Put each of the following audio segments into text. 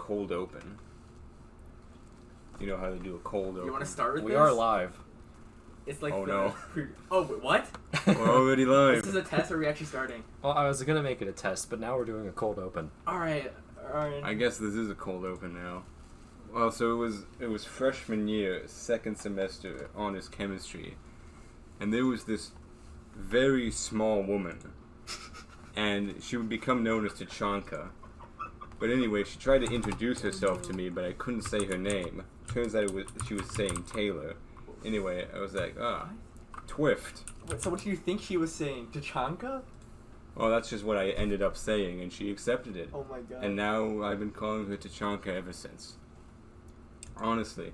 cold open. You know how they do a cold open. You want to start with this? We are live. It's like Oh, no. Oh, wait, what? We're already live. This is a test, or are we actually starting? Well, I was gonna make it a test, but now we're doing a cold open. Alright. I guess this is a cold open now. Well, so it was freshman year, second semester, honors chemistry, and there was this very small woman, and she would become known as Tachanka. But anyway, she tried to introduce herself to me, but I couldn't say her name. Turns out she was saying Taylor. Anyway, I was like, Twift. Wait, so what do you think she was saying? Tachanka? Well, that's just what I ended up saying, and she accepted it. Oh my god. And now I've been calling her Tachanka ever since. Honestly.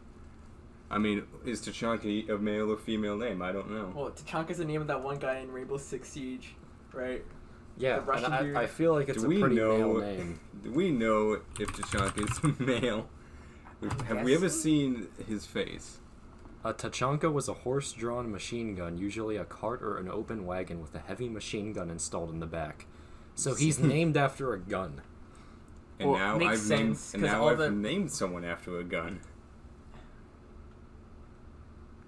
I mean, is Tachanka a male or female name? I don't know. Well, Tachanka's the name of that one guy in Rainbow Six Siege, right? Yeah, The Russian dude. and I feel like it's a pretty male name. Do we know if Tachanka is male? Have we ever seen his face? A Tachanka was a horse-drawn machine gun, usually a cart or an open wagon with a heavy machine gun installed in the back. So he's named after a gun. And Well, now makes sense, I've named someone after a gun.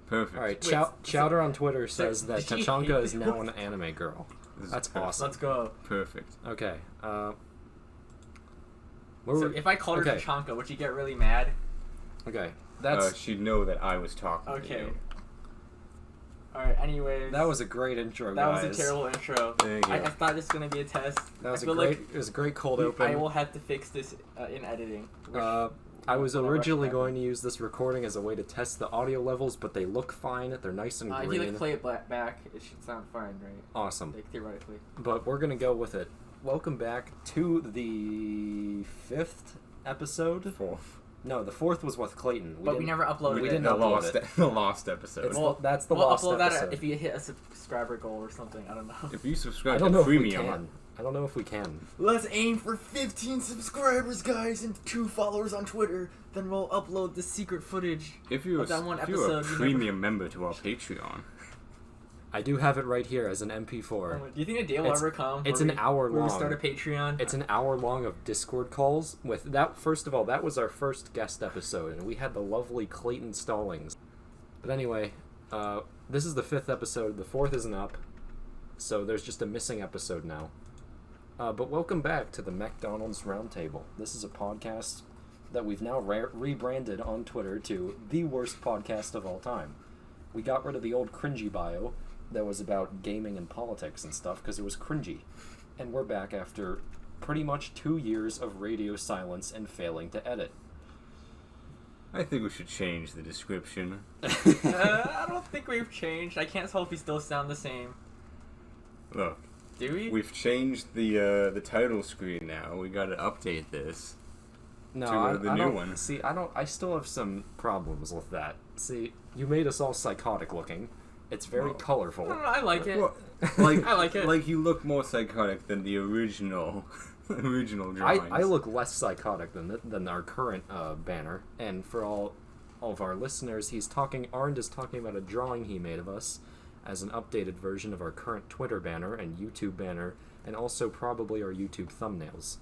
Perfect. Alright, Wait, Chowder on Twitter says so- that Tachanka is now an anime girl. This is That's perfect. awesome. Let's go. Perfect. Okay, So if I called her okay. Tachanka, would she get really mad? Okay, that's... She'd know that I was talking to Okay. you. Alright, anyways. that was a great intro, That guys. was a terrible intro. Thank you. I thought this was going to be a test. That was I feel like it was a great cold open. I will have to fix this in editing. I was I'll originally rush back. going to use this recording as a way to test the audio levels, but they look fine. They're nice and If green. you play it back, it should sound fine, right? Awesome. Like, theoretically. But we're going to go with it. Welcome back to the 5th episode. Fourth. No, the 4th was with Clayton. But we never uploaded we it. didn't the upload lost, it. the lost episode. That's the we'll lost upload episode. that if you hit a subscriber goal or something. I don't know. If you I subscribe don't to know if we Premium, can. I don't know if we can. Let's aim for 15 subscribers, guys, and 2 followers on Twitter. Then we'll upload the secret footage. if you're Of that one if you're a episode, you premium member to our Patreon, I do have it right here as an MP4. Do you think a day will It's- ever come? it's where an hour where we long. start a Patreon. It's an hour long of Discord calls with that. First of all, that was our first guest episode, and we had the lovely Clayton Stallings. But anyway, this is the 5th episode. The 4th isn't up, so there's just a missing episode now. But welcome back to the Meckdonalds Roundtable. This is a podcast that we've now rebranded on Twitter to the worst podcast of all time. We got rid of the old cringy bio that was about gaming and politics and stuff because it was cringy. And we're back after pretty much 2 years of radio silence and failing to edit. I think we should change the description. I don't think we've changed. I can't tell if we still sound the same. Look, Do we? we've changed the title screen now. We got to update this. No, to the I new don't, one. See, I still have some problems with that. See, you made us all psychotic looking. It's very colorful. I like it. Well, like I like it. Like you look more psychotic than the original drawings. I look less psychotic than our current banner. And for all of our listeners, Arend is talking about a drawing he made of us as an updated version of our current Twitter banner and YouTube banner, and also probably our YouTube thumbnails.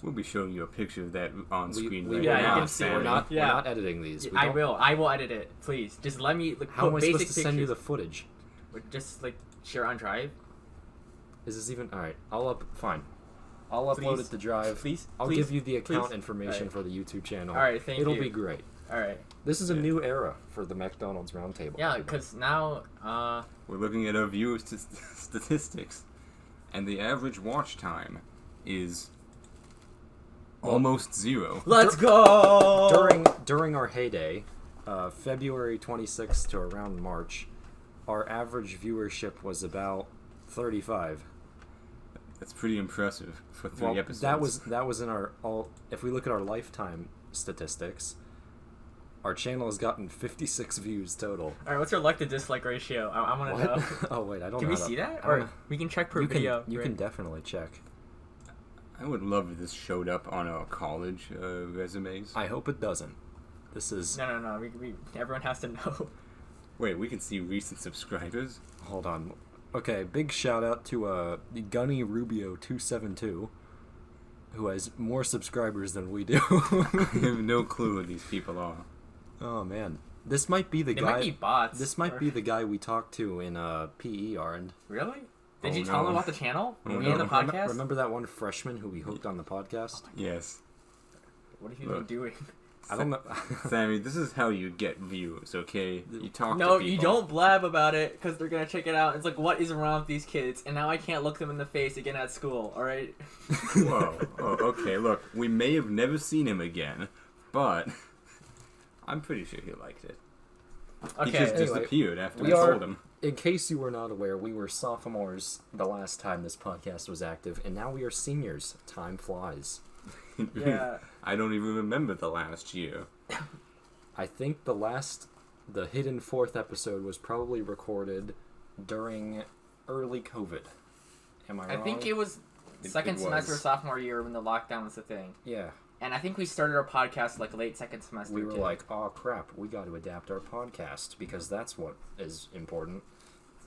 We'll be showing you a picture of that on screen right yeah, you now. can see it. Sammy. We're not Yeah. editing these. We I don't- will. I will edit it. Please, just let me. How am I put basic supposed to send you the pictures. footage? Just share on Drive. Is this even alright? Fine. I'll upload Please. it to Drive. Please. I'll please, give you the account please. information Alright. for the YouTube channel. Alright, thank It'll you. be great. All right. This is a new era for the Meckdonalds Roundtable. Yeah, because now, We're looking at our viewer statistics, and the average watch time is almost 0. let's go. During our heyday, February 26th to around March, our average viewership was about 35. That's pretty impressive for 3 episodes. That was in our if we look at our lifetime statistics, our channel has gotten 56 views total. All right, what's your like to dislike ratio? I want to know. Oh wait, I don't Can know. we see that? I don't Or know. we can check per You video. can right? definitely check. I would love if this showed up on our college resumes. I hope it doesn't. This is No. We everyone has to know. Wait, we can see recent subscribers? hold on. Okay, big shout out to Gunny Rubio 272. who has more subscribers than we do. I have no clue who these people are. Oh man, this might be the They guy. might be bots. This might be the guy we talked to in PE, Arend. Really? Did Oh, you tell no. him about the channel? Oh, We no. in the podcast? Remember that one freshman who we hooked on the podcast? Yes. What have you been Look. doing? I don't know. Sammy, this is how you get views, okay? You talk No, to people. you don't blab about it because they're gonna check it out. It's like, what is wrong with these kids? And now I can't look them in the face again at school. All right. Whoa. Oh, okay, look, we may have never seen him again, but I'm pretty sure he liked it. Okay. He just Anyway, disappeared after we we are- told him. In case you were not aware, we were sophomores the last time this podcast was active, and now we are seniors. Time flies. Yeah. I don't even remember the last year. I think the hidden fourth episode was probably recorded during early COVID. Am I I wrong? think it was second it semester was. sophomore year when the lockdown was the thing. Yeah. And I think we started our podcast like late second semester. We were too. like, oh crap, we got to adapt our podcast because that's what is important.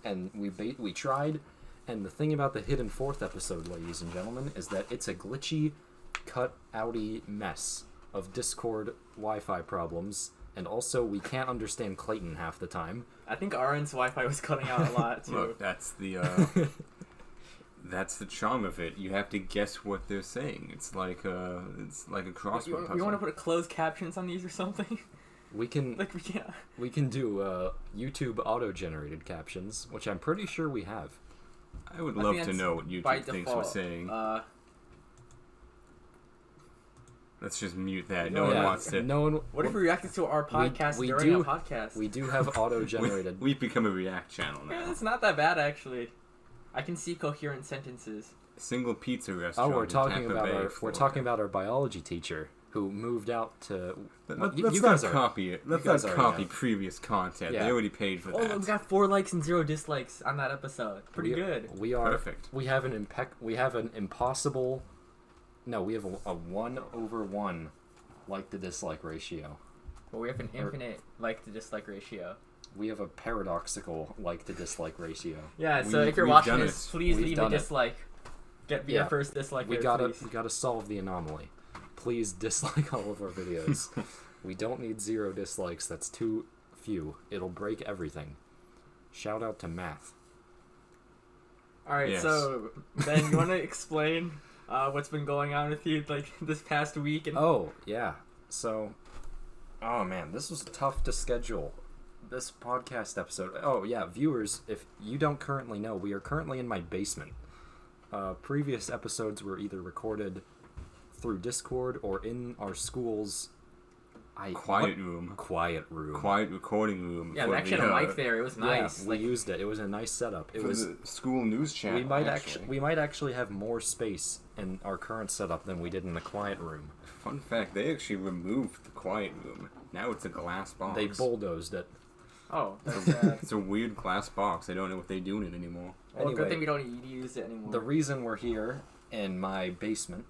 And we tried, and the thing about the hidden fourth episode, ladies and gentlemen, is that it's a glitchy, cut-outy mess of Discord Wi-Fi problems, and also we can't understand Clayton half the time. I think Arend's Wi-Fi was cutting out a lot too. Look, that's the charm of it. You have to guess what they're saying. It's like a crossword you puzzle. want to put closed captions on these or something? We can Like we can't. we can do YouTube auto-generated captions, which I'm pretty sure we have. I would I love think to that's know what by YouTube thinks we're default. saying. Let's just mute that. No No one yeah, wants to. No one. What if we reacted to our podcast we during do- a podcast? We do have auto-generated. We've become a React channel Yeah, now. it's not that bad actually. I can see coherent sentences. Single pizza Oh, restaurant. we're in talking Tampa about Bay, we're Florida. talking about our biology teacher who moved out to. Let's you not guys are- copy it. Let's you guys not already copy know. previous content. Yeah. They already paid for Oh, that. we got 4 likes and 0 dislikes on that episode. Pretty good. We are Perfect. We have an impossible. No, we have a 1/1 like to dislike ratio. But we have an infinite like to dislike ratio. We have a paradoxical like to dislike ratio. Yeah, so We- if you're we've watching done this, it. please We've leave a done it. dislike. Get your Yeah. first dislike. We here, gotta please. solve the anomaly. Please dislike all of our videos. We don't need 0 dislikes. That's too few. It'll break everything. Shout out to math. All right, Yes. so Ben, you want to explain what's been going on with you like this past week? And Oh, yeah. So, oh man, this was tough to schedule. This podcast episode. Oh, yeah, viewers, if you don't currently know, we are currently in my basement. Previous episodes were either recorded through Discord or in our school's Quiet room. quiet room. Quiet recording room. yeah, for we actually the, had a mic there. It was nice. Yeah, we Like, used it. It was a nice setup. It for was. the school news channel. We might actually have more space in our current setup than we did in the quiet room. Fun fact: they actually removed the quiet room. Now it's a glass box. They bulldozed it. oh, that's sad. It's a weird glass box. I don't know what they do in it anymore. Well, Anyway, good thing we don't use it anymore. the reason we're here in my basement,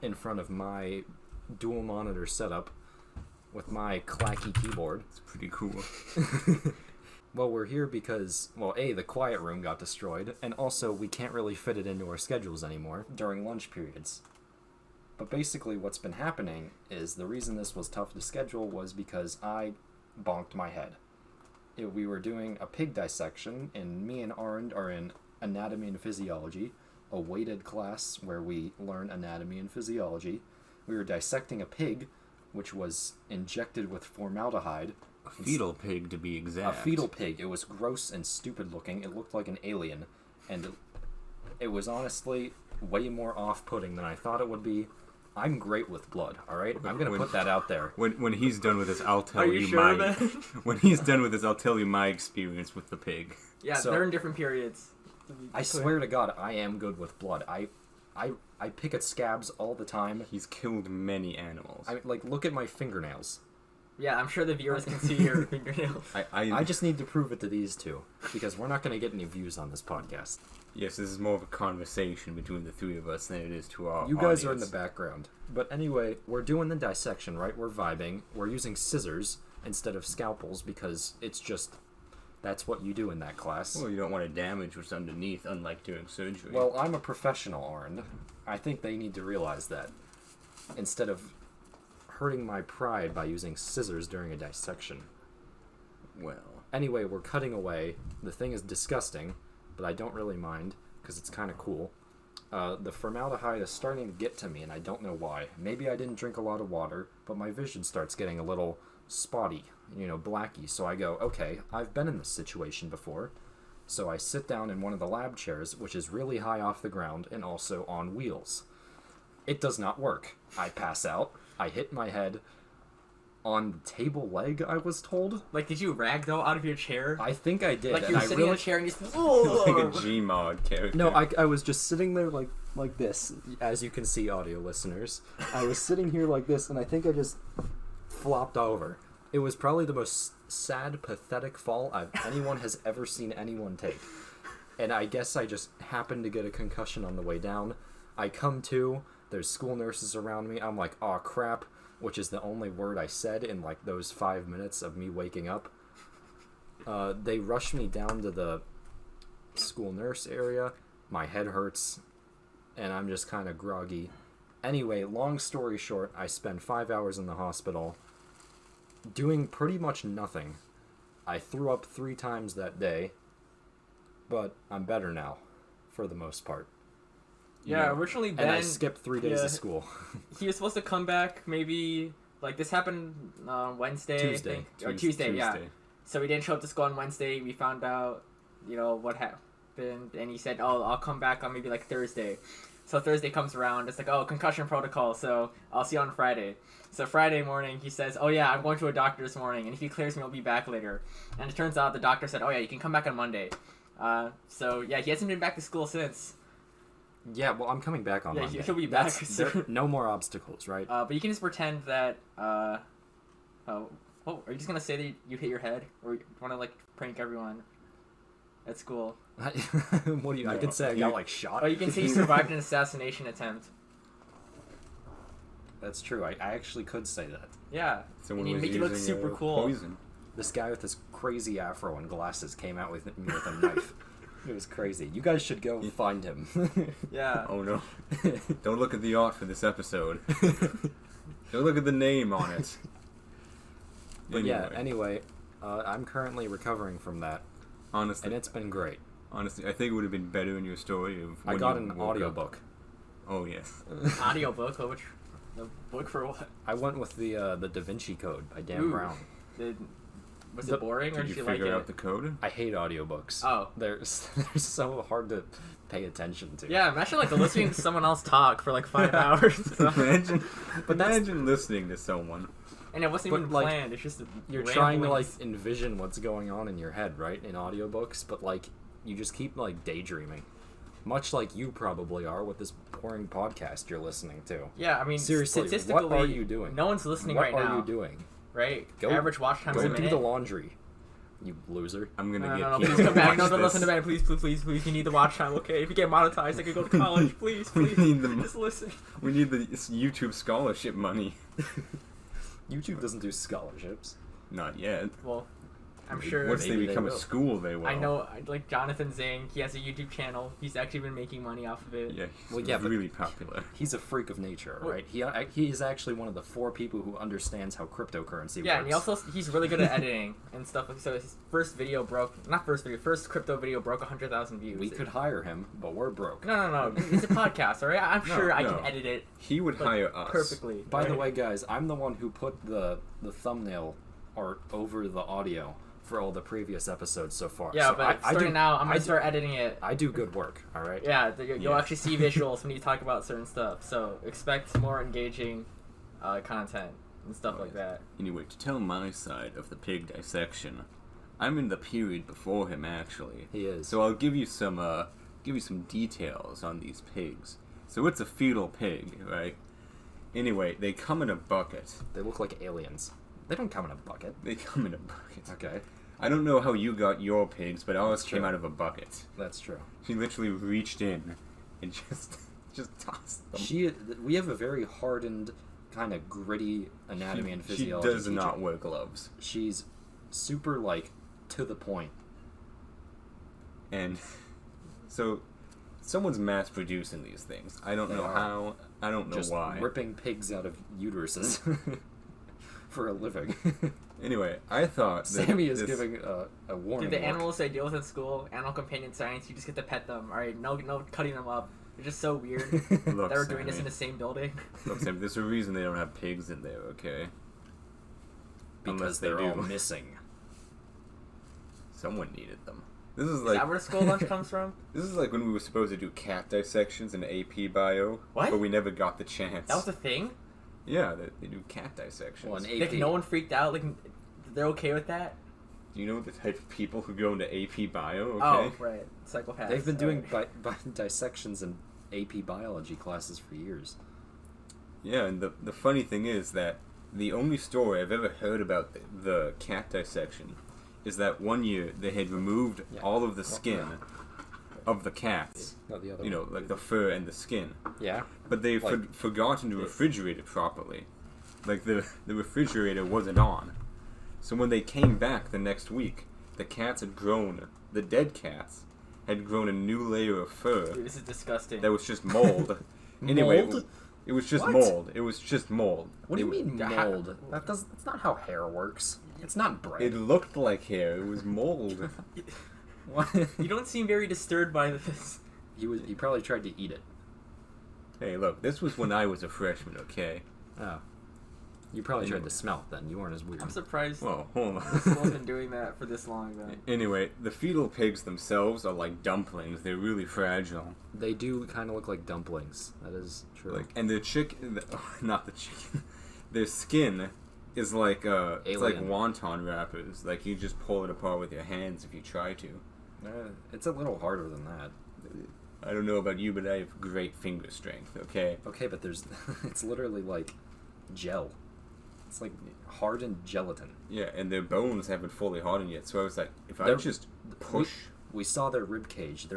in front of my dual monitor setup, with my clacky keyboard. It's pretty cool. Well, we're here because, well, A, the quiet room got destroyed, and also we can't really fit it into our schedules anymore during lunch periods. But basically what's been happening is the reason this was tough to schedule was because I bonked my head. We were doing a pig dissection, and me and Arend are in anatomy and physiology, a weighted class where we learn anatomy and physiology. We were dissecting a pig, which was injected with formaldehyde. A fetal pig, to be A exact. fetal pig. It was gross and stupid looking. It looked like an alien. And it was honestly way more off-putting than I thought it would be. I'm great with blood, alright? I'm going to put that out there. When he's done with this, I'll tell Are you sure, my. Ben? When he's done with this, I'll tell you my experience with the pig. Yeah, So- they're in different periods. to be I clear. swear to God, I am good with blood. I pick at scabs all the time. He's killed many animals. Like, look at my fingernails. Yeah, I'm sure the viewers can see your fingernails. I just need to prove it to these two, because we're not going to get any views on this podcast. Yes, this is more of a conversation between the three of us than it is to our You guys are in audience. the background. But anyway, we're doing the dissection, right? We're vibing. We're using scissors instead of scalpels because it's just That's what you do in that class. Well, you don't want to damage what's underneath, unlike doing surgery. Well, I'm a professional, Arend. I think they need to realize that. Instead of hurting my pride by using scissors during a dissection. Well. Anyway, we're cutting away. The thing is disgusting, but I don't really mind, because it's kind of cool. The formaldehyde is starting to get to me, and I don't know why. Maybe I didn't drink a lot of water, but my vision starts getting a little spotty, blacky. So I go, okay, I've been in this situation before. So I sit down in one of the lab chairs, which is really high off the ground and also on wheels. It does not work. I pass out. I hit my head on the table leg, I was told. Like, did you ragdoll out of your chair? I think I did. Like, you were sitting in a chair and you just... Like a Gmod character. No, I was just sitting there like this, as you can see, audio listeners. I was sitting here like this, and I think I just flopped over. It was probably the most sad, pathetic fall anyone has ever seen anyone take. And I guess I just happened to get a concussion on the way down. I come to, there's school nurses around me. I'm like, aw, crap, which is the only word I said in, like, those 5 minutes of me waking up. They rushed me down to the school nurse area. My head hurts, and I'm just kind of groggy. Anyway, long story short, I spent 5 hours in the hospital doing pretty much nothing. I threw up 3 times that day, but I'm better now, for the most part. Yeah, originally Ben... And I skipped 3 days of school. He was supposed to come back maybe... Like, this happened Wednesday, Tuesday. I think. Or Tuesday, yeah. So he didn't show up to school on Wednesday. We found out, what happened. And he said, oh, I'll come back on maybe, like, Thursday. So Thursday comes around. It's like, oh, concussion protocol. So I'll see you on Friday. So Friday morning, he says, oh, yeah, I'm going to a doctor this morning. And if he clears me, I'll be back later. And it turns out the doctor said, oh, yeah, you can come back on Monday. So, yeah, he hasn't been back to school since. Yeah, well, I'm coming back on Monday. Yeah, he'll be back. No more obstacles, right? But you can just pretend that, are you just gonna say that you hit your head? Or you wanna, like, prank everyone at school? What do you... No, I could say I got, like, shot. Oh, you can say you survived an assassination attempt. That's true. I actually could say that. Yeah. Someone and you make it look super cool. Poison. This guy with this crazy afro and glasses came out with me with a knife. It was crazy. You guys should go find him. Yeah. Oh no. Don't look at the art for this episode. Don't look at the name on it. But anyway, I'm currently recovering from that. Honestly. And it's been great. Honestly, I think it would have been better in your story of when I got you an woke audiobook. up. Oh, yes. Audiobook? The book for what? I went with the Da Vinci Code by Dan Brown. Was it boring, or Did did you you like figure it? out the code? I hate audiobooks. Oh. They're so hard to pay attention to. Yeah, imagine, like, listening to someone else talk for, like, 5 hours. Imagine listening to someone. And it wasn't even planned, it's just you're trying to, like, envision what's going on in your head, right, in audiobooks, but, like, you just keep, like, daydreaming. Much like you probably are with this boring podcast you're listening to. Yeah, I mean, seriously, statistically, what are you doing? No one's listening right now. What are you doing? Right? Go, average watch time is a minute. Go do the laundry, you loser. I'm gonna No, please come back. No, don't listen to Ben. Please. You need the watch time, okay? If you get monetized, I could go to college. Please. We need just listen. We need the YouTube scholarship money. YouTube doesn't do scholarships. Not yet. Well, I'm sure. Once they become a school, they will. I know, like Jonathan Zhang, he has a YouTube channel. He's actually been making money off of it. Yeah, he's really popular. He's a freak of nature, right? He is actually one of the 4 people who understands how cryptocurrency works. Yeah, and he's really good at editing and stuff. So his first crypto video broke 100,000 views. We could hire him, but we're broke. No. It's a podcast, alright? I'm sure I can edit it. He would hire us. Perfectly. By the way, guys, I'm the one who put the thumbnail art over the audio for all the previous episodes so far. Yeah, so but starting now, I'm going to start editing it. I do good work, alright? Yeah, you'll actually see visuals when you talk about certain stuff. So expect more engaging content and stuff like that. Anyway, to tell my side of the pig dissection, I'm in the period before him, actually. He is. So I'll give you some details on these pigs. So it's a fetal pig, right? Anyway, they come in a bucket. They look like aliens. They don't come in a bucket. They come in a bucket. Okay. I don't know how you got your pigs, but ours came out of a bucket. That's true. She literally reached in and just tossed them. We have a very hardened, kind of gritty anatomy and physiology. She does not wear gloves. She's super, like, to the point. And so someone's mass producing these things. I don't know how. I don't know why. Just ripping pigs out of uteruses for a living. Anyway, I thought that Sammy is giving a warning. Dude, the animals I deal with in school, animal companion science, you just get to pet them. All right, no cutting them up. It's just so weird Look, that we're doing Sammy. this in the same building. Look, Sammy, there's a reason they don't have pigs in there, okay? Because they're all missing. Someone needed them. This is Is like that where school lunch comes from? this is like when we were supposed to do cat dissections in AP Bio, What? but we never got the chance. That was a thing? Yeah, they do cat dissections. Well, in Like, AP, no one freaked out? Like, they're okay with that? Do you know the type of people who go into AP Bio? Oh, Okay. right. Psychopaths. they've been doing Alright. dissections in AP biology classes for years. Yeah, and the funny thing is that the only story I've ever heard about the cat dissection is that one year they had removed all of the skin of the cats. Not the other You know, one. like the fur and the skin. Yeah. But they forgotten to refrigerate it properly. Like the refrigerator wasn't on. So when they came back the next week, the dead cats had grown a new layer of fur Dude, this is disgusting. that was just mold. Anyway, Mold? it was just What? mold. It was just mold. What do you mean Yeah. mold? That's not how hair works. It's not bread. It looked like hair. It was mold. What? You don't seem very disturbed by this. He probably tried to eat it. Hey, look, this was when I was a freshman, okay? Oh. You probably tried to smell it then. You weren't as weird. I'm surprised Well, hold school's on. been doing that for this long, then. Anyway, the fetal pigs themselves are like dumplings. They're really fragile. They do kind of look like dumplings. That is true. Like, and their not the chicken. Their skin is like it's like Alien. wonton wrappers. Like you just pull it apart with your hands if you try to. It's a little harder than that. I don't know about you, but I have great finger strength. Okay. Okay, but there's it's literally like gel. It's like hardened gelatin. Yeah, and their bones haven't fully hardened yet. So I was like, if I They're- just push, We saw their rib cage. They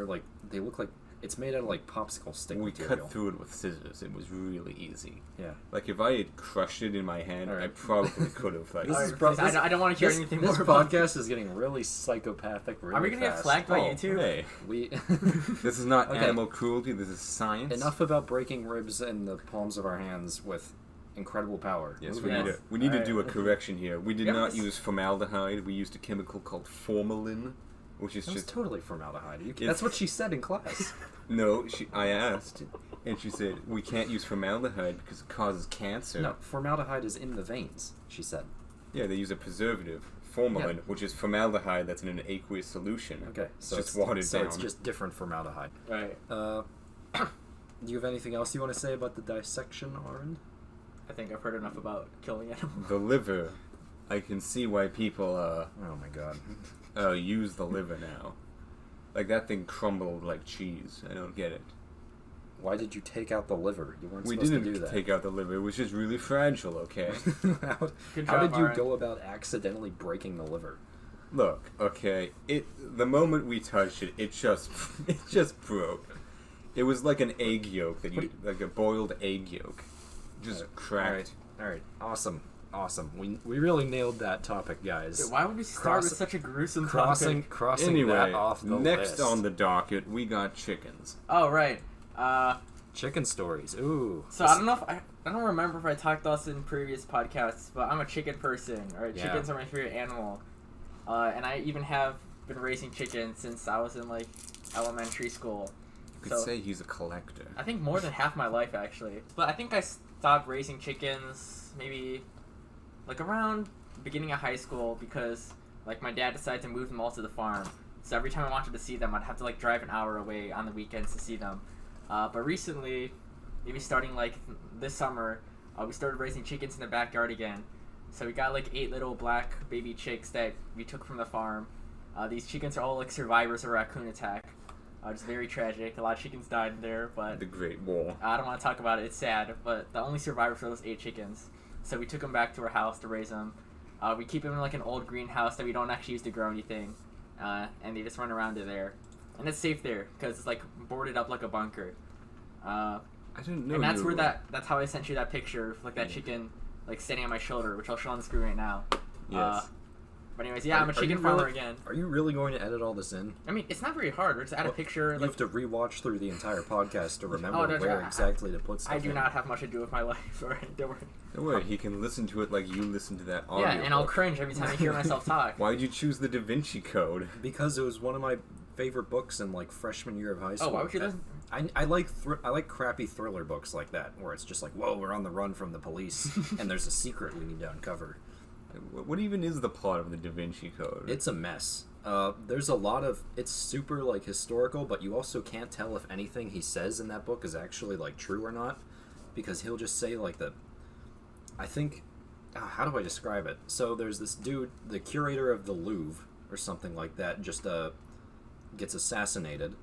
look like it's made out of like popsicle stick we material. cut through it with scissors. It was really easy. Yeah. Like if I had crushed it in my hand, I Alright. probably could have. Like, This is Alright, pro- please, I don't want to hear anything This more about podcast is getting really psychopathic. Really Are we gonna get fast. flagged by oh, YouTube? hey, We this is not Okay. animal cruelty. This is science. enough about breaking ribs in the palms of our hands with incredible power. Yes, Yes. we need to Alright. do a correction here. We did Yep. not use formaldehyde. We used a chemical called formalin, which is That was just totally formaldehyde. It's- That's what she said in class. no. I asked, and she said we can't use formaldehyde because it causes cancer. No, formaldehyde is in the veins. She said. Yeah, they use a preservative, formalin, which is formaldehyde that's in an aqueous solution. Okay, It's so just watered so down. it's just different formaldehyde. Right. Do you have anything else you want to say about the dissection, Arend? I think I've heard enough about killing animals. The liver. I can see why people Oh my god. use the liver now. Like that thing crumbled like cheese. I don't get it. Why did you take out the liver? You weren't We supposed to didn't do that. take out the liver. It was just really fragile. Okay. how Good how job, did you Arend. go about accidentally breaking the liver? Look, okay. The moment we touched it, it just broke. It was like an egg yolk like a boiled egg yolk, just cracked. All right. Awesome. We really nailed that topic, guys. Dude, why would we start with such a gruesome topic? Crossing Anyway, that off the next list. on the docket, we got chickens. Oh, right. Chicken stories. Ooh. So I don't know if I don't remember if I talked about this in previous podcasts, but I'm a chicken person. Alright, Yeah. chickens are my favorite animal, and I even have been raising chickens since I was in like elementary school. You could say he's a collector. I think more than half my life actually. But I think I stopped raising chickens maybe like around the beginning of high school because like my dad decided to move them all to the farm. So every time I wanted to see them, I'd have to like drive an hour away on the weekends to see them. But recently, maybe starting like this summer, we started raising chickens in the backyard again. So we got like 8 little black baby chicks that we took from the farm. These chickens are all like survivors of a raccoon attack. It's very tragic. A lot of chickens died in there, but The Great War. I don't want to talk about it. It's sad, but the only survivors were those 8 chickens. So we took them back to our house to raise them. We keep them in like an old greenhouse that we don't actually use to grow anything, and they just run around in there. And it's safe there because it's like boarded up like a bunker. I didn't know. And that's you where were- that's how I sent you that picture of like that chicken like standing on my shoulder, which I'll show on the screen right now. Yes. But anyways, yeah, I'm a chicken farmer again. Are you really going to edit all this in? I mean, it's not very hard. We're just add a picture. You have to rewatch through the entire podcast to remember where exactly to put stuff I do not have much to do with my life. Alright, don't worry. Don't worry, he can listen to it like you listen to that audio. Yeah, and I'll cringe every time I hear myself talk. Why'd you choose the Da Vinci Code? Because it was one of my favorite books in like freshman year of high school. Oh, why would you listen? I like crappy thriller books like that, where it's just like, whoa, we're on the run from the police, and there's a secret we need to uncover. What even is the plot of the Da Vinci Code? It's a mess. There's a lot of... It's super, like, historical, but you also can't tell if anything he says in that book is actually, like, true or not. Because he'll just say, like, I think... how do I describe it? So there's this dude, the curator of the Louvre, or something like that, just, gets assassinated.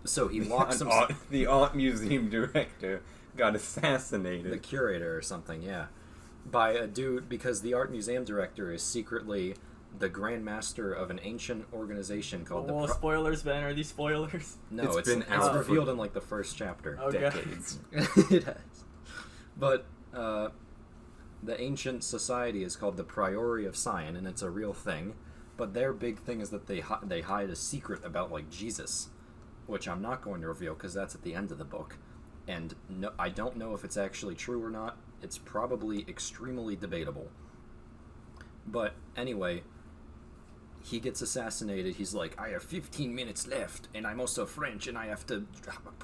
So he locks himself... The art museum director got assassinated. The curator or something, yeah. By a dude, because the art museum director is secretly the Grand Master of an ancient organization called spoilers, Ben. Are these spoilers? No, it's revealed in, like, the first chapter. Okay. Decades. It has. But, the ancient society is called the Priory of Sion, and it's a real thing. But their big thing is that they hide a secret about, like, Jesus, which I'm not going to reveal because that's at the end of the book. And no, I don't know if it's actually true or not. It's probably extremely debatable. But anyway, he gets assassinated. He's like, I have 15 minutes left, and I'm also French, and I have to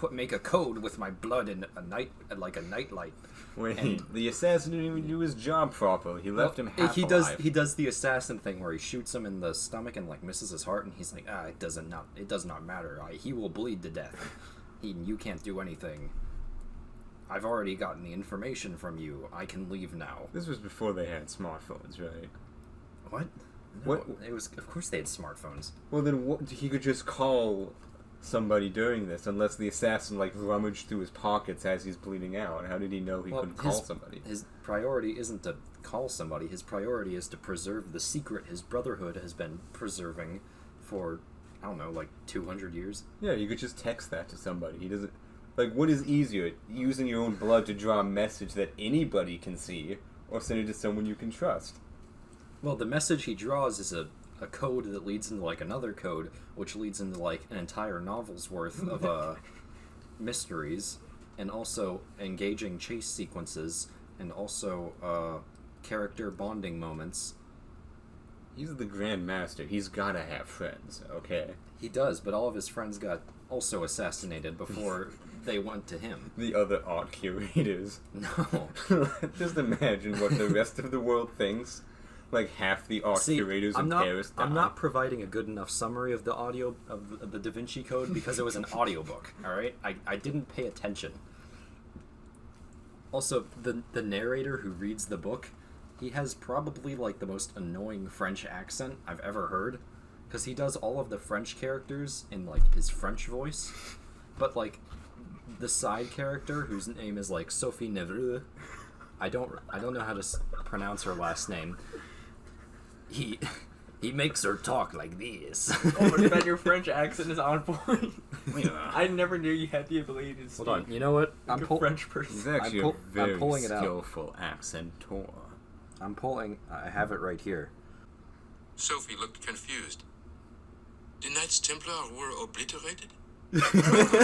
make a code with my blood in a nightlight. Wait, the assassin didn't even do his job properly. He left him half alive. He does the assassin thing where he shoots him in the stomach and like misses his heart, and he's like, it does not matter. He will bleed to death. You can't do anything. I've already gotten the information from you. I can leave now. This was before they had smartphones, right? What? No, what? It was. Of course, they had smartphones. Well, then he could just call somebody during this, unless the assassin like rummaged through his pockets as he's bleeding out. How did he know he couldn't call somebody? His priority isn't to call somebody. His priority is to preserve the secret his brotherhood has been preserving for, I don't know, like 200 years. Yeah, you could just text that to somebody. He doesn't. Like, what is easier, using your own blood to draw a message that anybody can see, or send it to someone you can trust? Well, the message he draws is a code that leads into, like, another code, which leads into, like, an entire novel's worth of mysteries, and also engaging chase sequences, and also character bonding moments. He's the Grand Master. He's gotta have friends, okay? He does, but all of his friends got also assassinated before they went to him. The other art curators. No. Just imagine what the rest of the world thinks. Like, half the art curators in Paris die. I'm not providing a good enough summary of the audio of the Da Vinci Code because it was an audiobook, alright? I didn't pay attention. Also, the narrator who reads the book, he has probably, like, the most annoying French accent I've ever heard. Because he does all of the French characters in, like, his French voice. But, like, the side character, whose name is, like, Sophie Nevreux, I don't know how to pronounce her last name. He makes her talk like this. Oh, but Ben, your French accent is on point. I never knew you had the ability to speak. Hold on, you know what? I'm a French person. He's actually a very skillful accentor. I have it right here. Sophie looked confused. The Knights Templar were obliterated?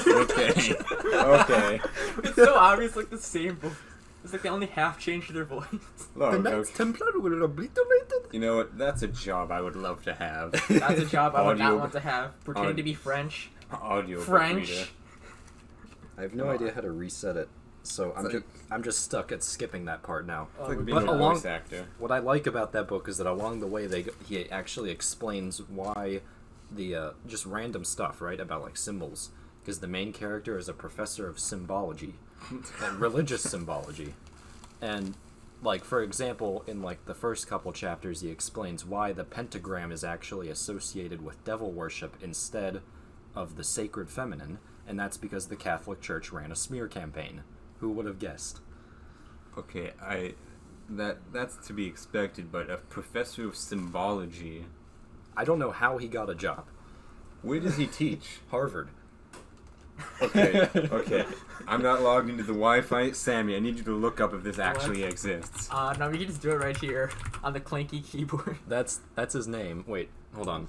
Okay. It's so obvious, like the same voice. It's like they only half changed their voice. Look, the Knights Templar were obliterated? You know what? That's a job I would love to have. That's a job I would not want to have. Pretending to be French. Audio French. reader. I have no idea how to reset it, so I'm just stuck at skipping that part now. It's like being a voice actor. What I like about that book is that along the way he actually explains why the just random stuff, right, about like symbols, because the main character is a professor of symbology, and religious symbology, and like for example in like the first couple chapters he explains why the pentagram is actually associated with devil worship instead of the sacred feminine, and that's because the Catholic Church ran a smear campaign. Who would have guessed? Okay, that's to be expected, but a professor of symbology. I don't know how he got a job. Where does he teach? Harvard. Okay. I'm not logged into the Wi-Fi. Sammy, I need you to look up if this actually exists. No, we can just do it right here on the clanky keyboard. That's his name. Wait, hold on.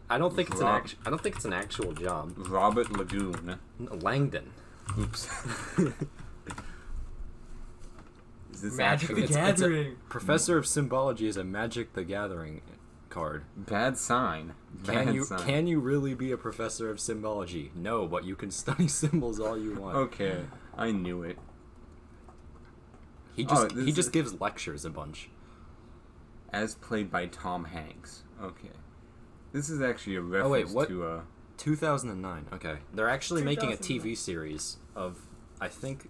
I don't think it's an actual job. Robert Lagoon. Langdon. Oops. Is this Magic actually... the Gathering. Professor of Symbology is a Magic the Gathering card. Bad sign. Can you really be a professor of symbology? No, but you can study symbols all you want. Okay, I knew it. He just gives lectures a bunch. As played by Tom Hanks. Okay. This is actually a reference to 2009. Okay. They're actually making a TV series of I think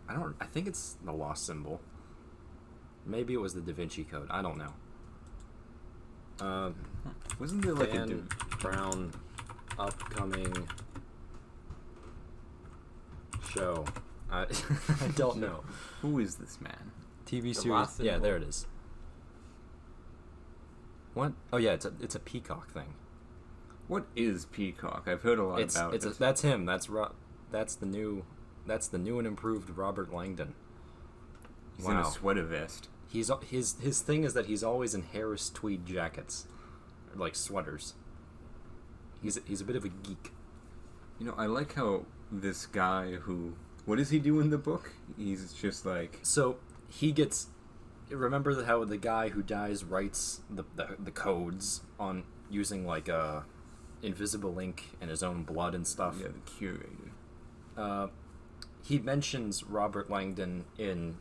it's The Lost Symbol. Maybe it was the Da Vinci Code. I don't know. Wasn't there like Dan Brown upcoming show? I don't know. Who is this man? TV series. Yeah, there it is. What? Oh yeah, it's a Peacock thing. What is Peacock? I've heard a lot about it. That's him. That's the new and improved Robert Langdon. He's in a sweater vest. His thing is that he's always in Harris tweed jackets, like sweaters. He's a bit of a geek. You know, I like how this guy what does he do in the book? He's just like... So, he gets... Remember how the guy who dies writes the codes on using, like, invisible ink and his own blood and stuff? Yeah, the curator. He mentions Robert Langdon in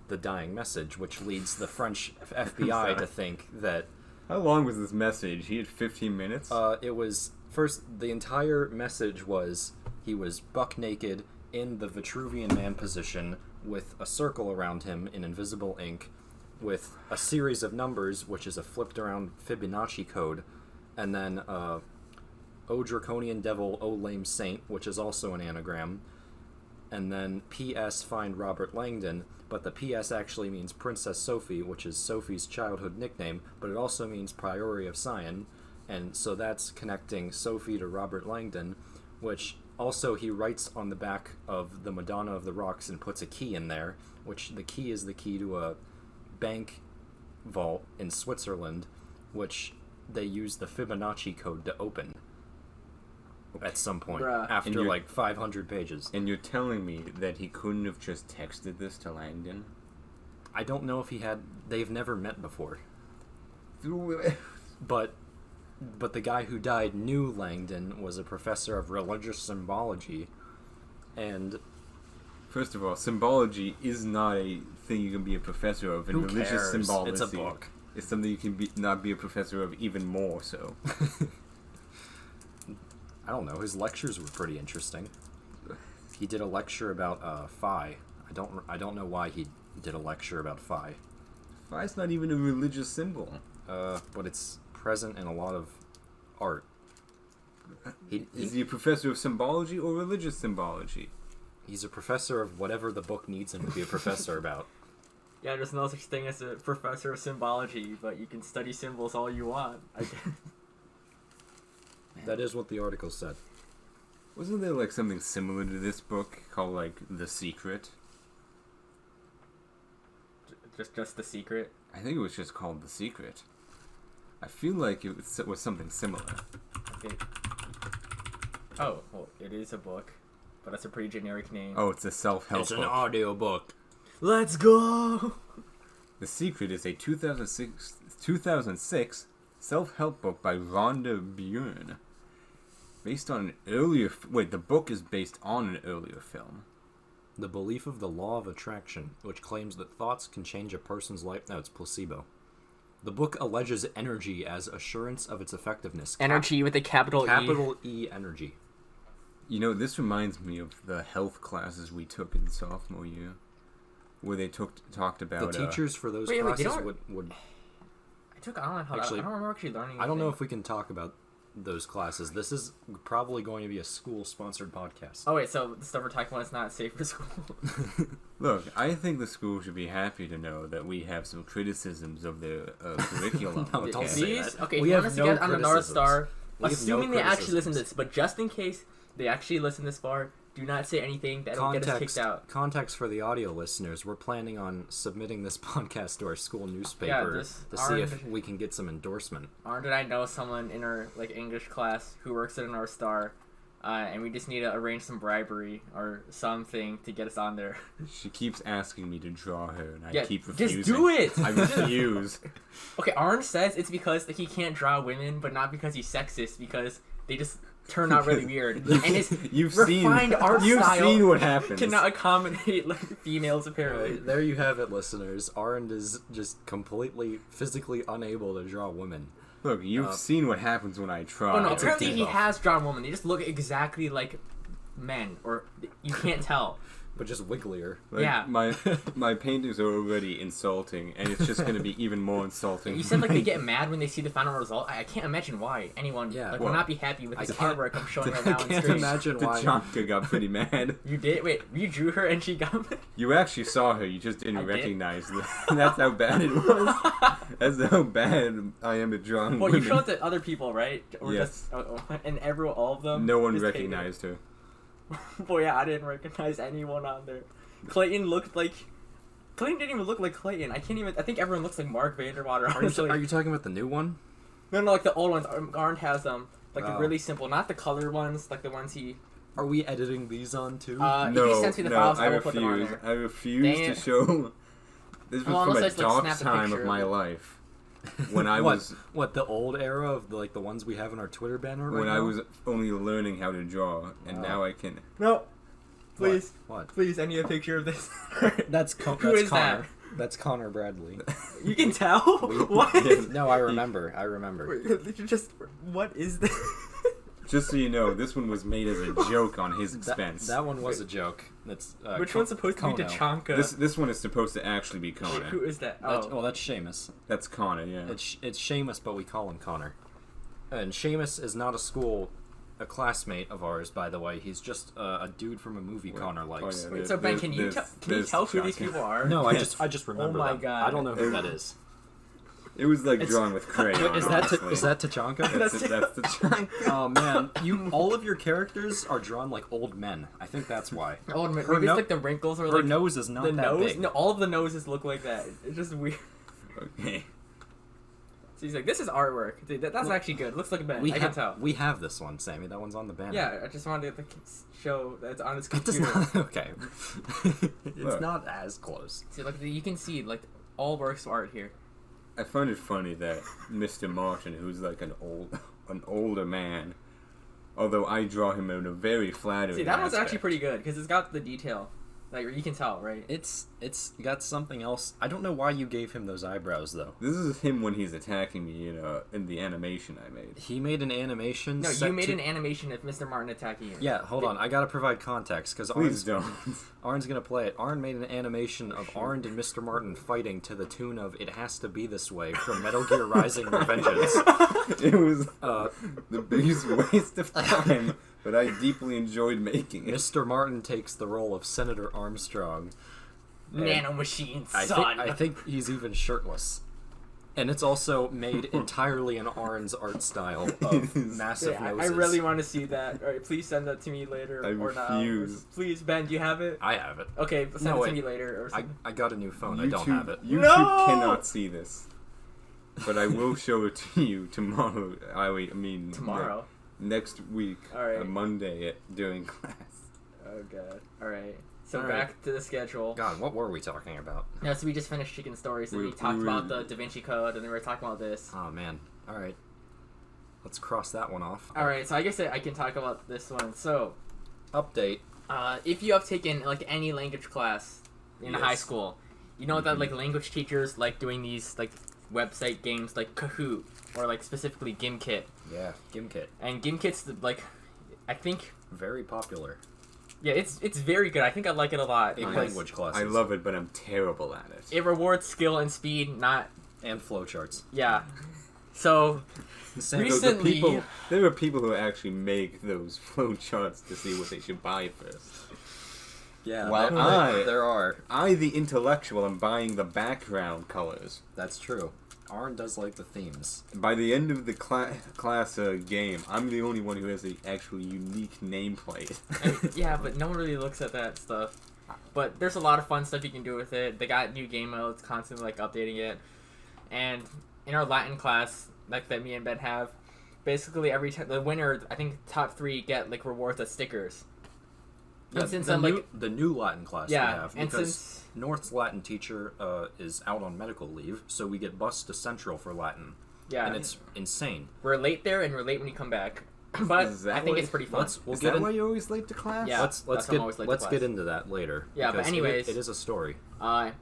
The Dying Message, which leads the French FBI to think that... How long was this message? He had 15 minutes? It was... First, the entire message was he was buck naked in the Vitruvian Man position with a circle around him in invisible ink with a series of numbers, which is a flipped around Fibonacci code, and then O Draconian Devil, O Lame Saint, which is also an anagram, and then P.S. Find Robert Langdon, but the P.S. actually means Princess Sophie, which is Sophie's childhood nickname, but it also means Priori of Sion, and so that's connecting Sophie to Robert Langdon, which also he writes on the back of the Madonna of the Rocks and puts a key in there, which the key is the key to a bank vault in Switzerland, which they use the Fibonacci code to open at some point after like 500 pages. And you're telling me that he couldn't have just texted this to Langdon? I don't know if they've never met before. But the guy who died knew Langdon was a professor of religious symbology, and... First of all, symbology is not a thing you can be a professor of, and religious symbology... It's a book. It's something you can not be a professor of even more so. I don't know, his lectures were pretty interesting. He did a lecture about phi. I don't know why he did a lecture about phi. Phi's not even a religious symbol. But it's present in a lot of art. Is he a professor of symbology or religious symbology? He's a professor of whatever the book needs him to be a professor about. Yeah, there's no such thing as a professor of symbology, but you can study symbols all you want. That is what the article said. Wasn't there like something similar to this book called like The Secret? Just The Secret? I think it was just called The Secret. I feel like it was something similar. Okay. Oh, well, it is a book, but it's a pretty generic name. Oh, it's a self-help book. It's an audio book. Let's go! The Secret is a 2006 self-help book by Rhonda Byrne. Based on an earlier... Wait, the book is based on an earlier film. The Belief of the Law of Attraction, which claims that thoughts can change a person's life... No, it's placebo. The book alleges energy as assurance of its effectiveness. Energy with a capital E. Capital E energy. You know, this reminds me of the health classes we took in sophomore year, where they talked about... The teachers for those classes would... I don't remember actually learning. I don't know if we can talk about those classes. This is probably going to be a school-sponsored podcast. Oh wait, so the stuff we're talking about is not safe for school? Look, I think the school should be happy to know that we have some criticisms of their curriculum. No, don't say that. Okay, we if you have want us no to get on the North Star, we assuming they actually listen to this, but just in case they actually listen this far, do not say anything that'll get us kicked out. Context for the audio listeners, we're planning on submitting this podcast to our school newspaper to see if we can get some endorsement. Arend and I know someone in our English class who works at an North Star, and we just need to arrange some bribery or something to get us on there. She keeps asking me to draw her, and I keep refusing. Just do it! I refuse. Okay, Arend says it's because he can't draw women, but not because he's sexist, because they just turn out really weird. And his refined art style seen what happens. cannot accommodate females, apparently. There you have it, listeners. Arend is just completely physically unable to draw women. Look, you've seen what happens when I try. Oh no, apparently he has drawn women. They just look exactly like men, or you can't tell. But just wigglier. Like, yeah. My paintings are already insulting, and it's just going to be even more insulting. You said they get mad when they see the final result. I can't imagine why anyone will not be happy with this artwork I'm showing right now on screen. I can't imagine why. Janka got pretty mad. You did? Wait, you drew her and she got mad? You actually saw her, you just didn't recognize her. That's how bad it was. That's how bad I am at drawing women. You showed it to other people, right? Or yes. And all of them? No one recognized her. Boy, yeah, I didn't recognize anyone on there. Clayton didn't even look like Clayton. I think everyone looks like Mark Vanderwater. Are you talking about the new one? No, like the old ones. Arend has them. The really simple, not the colored ones, like the ones he... Are we editing these on too? If he sends me the files, I will put them on there. I refuse to show... This was from a dark time of my life. When I was... What, the old era of the ones we have in our Twitter banner right now? When I was only learning how to draw, and now I can... No. Please. What? Please, I need a picture of this. That's Who is Connor. that? That's Connor Bradley. You can tell? What? No, I remember. What is this? Just so you know, this one was made as a joke on his expense. That one was a joke. That's which one's supposed to be Tachanka? This one is supposed to actually be Connor. Who is that? That's Seamus. That's Connor, yeah. It's Seamus, but we call him Connor. And Seamus is not a classmate of ours, by the way. He's just a dude from a movie Connor likes. Oh, yeah, so Ben, can you tell who these people are? No, I just remember. Oh my god! I don't know who that is. It was drawn with crayon. Is that Tachanka? That's Tachanka. Oh man, all of your characters are drawn like old men. I think that's why. Old men. Maybe it's the wrinkles or her nose is not that big. No, all of the noses look like that. It's just weird. Okay. So he's like, this is artwork. Dude, that's actually good. Looks like a Ben. I can tell. We have this one, Sammy. That one's on the banner. Yeah, I just wanted to show that it's on his computer. Okay. It's not as close. See, you can see all works of art here. I find it funny that Mr. Martin, who's an older man, although I draw him in a very flattering See, that one's aspect. actually pretty good because it's got the detail. You can tell, right? It's got something else. I don't know why you gave him those eyebrows though. This is him when he's attacking me in the animation I made. He made an animation. No, you made an animation of Mr. Martin attacking you. Yeah, hold on. I gotta provide context because Please don't. Arend's gonna play it. Arend made an animation of Arend and Mr. Martin fighting to the tune of "It Has to Be This Way" from Metal Gear Rising: Revengeance. It was the biggest waste of time, but I deeply enjoyed making it. Mr. Martin takes the role of Senator Armstrong. Nanomachine, son. I think he's even shirtless. And it's also made entirely in Arend's art style of massive noses. I really want to see that. All right, please send that to me later. I refuse. Please, Ben, do you have it? I have it. Okay, send it to me later. Or something. I got a new phone. I don't have it. YouTube cannot see this. But I will show it to you tomorrow. Tomorrow? Next week, all right. Monday during class. Oh, God. All right. So back to the schedule. God, what were we talking about? No, so we just finished Chicken Stories, and we talked about the Da Vinci Code, and then we were talking about this. Oh, man. All right. Let's cross that one off. All right, so I guess I can talk about this one. So, update. If you have taken, any language class in high school, you know that, language teachers like doing these, website games like Kahoot, or, specifically Gimkit. Yeah, Gimkit. And Gimkit's, I think... very popular. Yeah, it's very good. I think I like it a lot. In language classes. I love it, but I'm terrible at it. It rewards skill and speed, not... And flowcharts. Yeah. So, recently... There are people who actually make those flowcharts to see what they should buy first. Yeah, While there are. I, the intellectual, am buying the background colors. That's true. Arend does like the themes. By the end of the class game, I'm the only one who has the actual unique nameplate. Yeah, but no one really looks at that stuff. But there's a lot of fun stuff you can do with it. They got new game modes, constantly like updating it. And in our Latin class, like that me and Ben have, basically every time the winner, I think top 3 get like rewards as stickers. Yeah, and since the new Latin class we have, and because since North's Latin teacher is out on medical leave, so we get bused to Central for Latin. Yeah, and it's insane. We're late there, and we're late when you come back. But I think it's pretty fun. Is that why you're always late to class? Yeah, let's get into that later. Yeah, but anyways, it is a story. I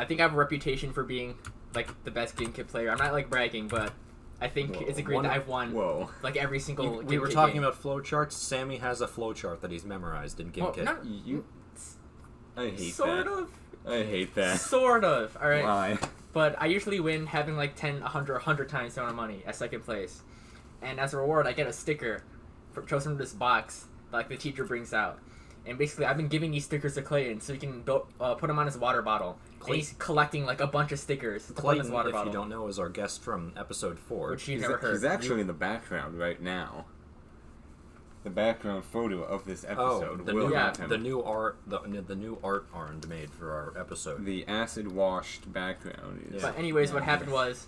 think I have a reputation for being like the best GameKit player. I'm not like bragging, but I think it's agreed that I've won like every single. We were talking about flowcharts. Sammy has a flowchart that he's memorized in GameKit. I hate sort that. of. I hate that. Sort of. All right. Why? But I usually win having like 10, 100 times the amount of money at second place. And as a reward, I get a sticker chosen from this box that like, the teacher brings out. And basically, I've been giving these stickers to Clayton so he can put them on his water bottle. And he's collecting like a bunch of stickers to put in his water bottle. If you don't know, is our guest from episode 4. Which you've never heard. He's actually in the background right now. The background photo of this episode. The new art Arend made for our episode. The acid-washed background. Yeah. But anyways, what happened was,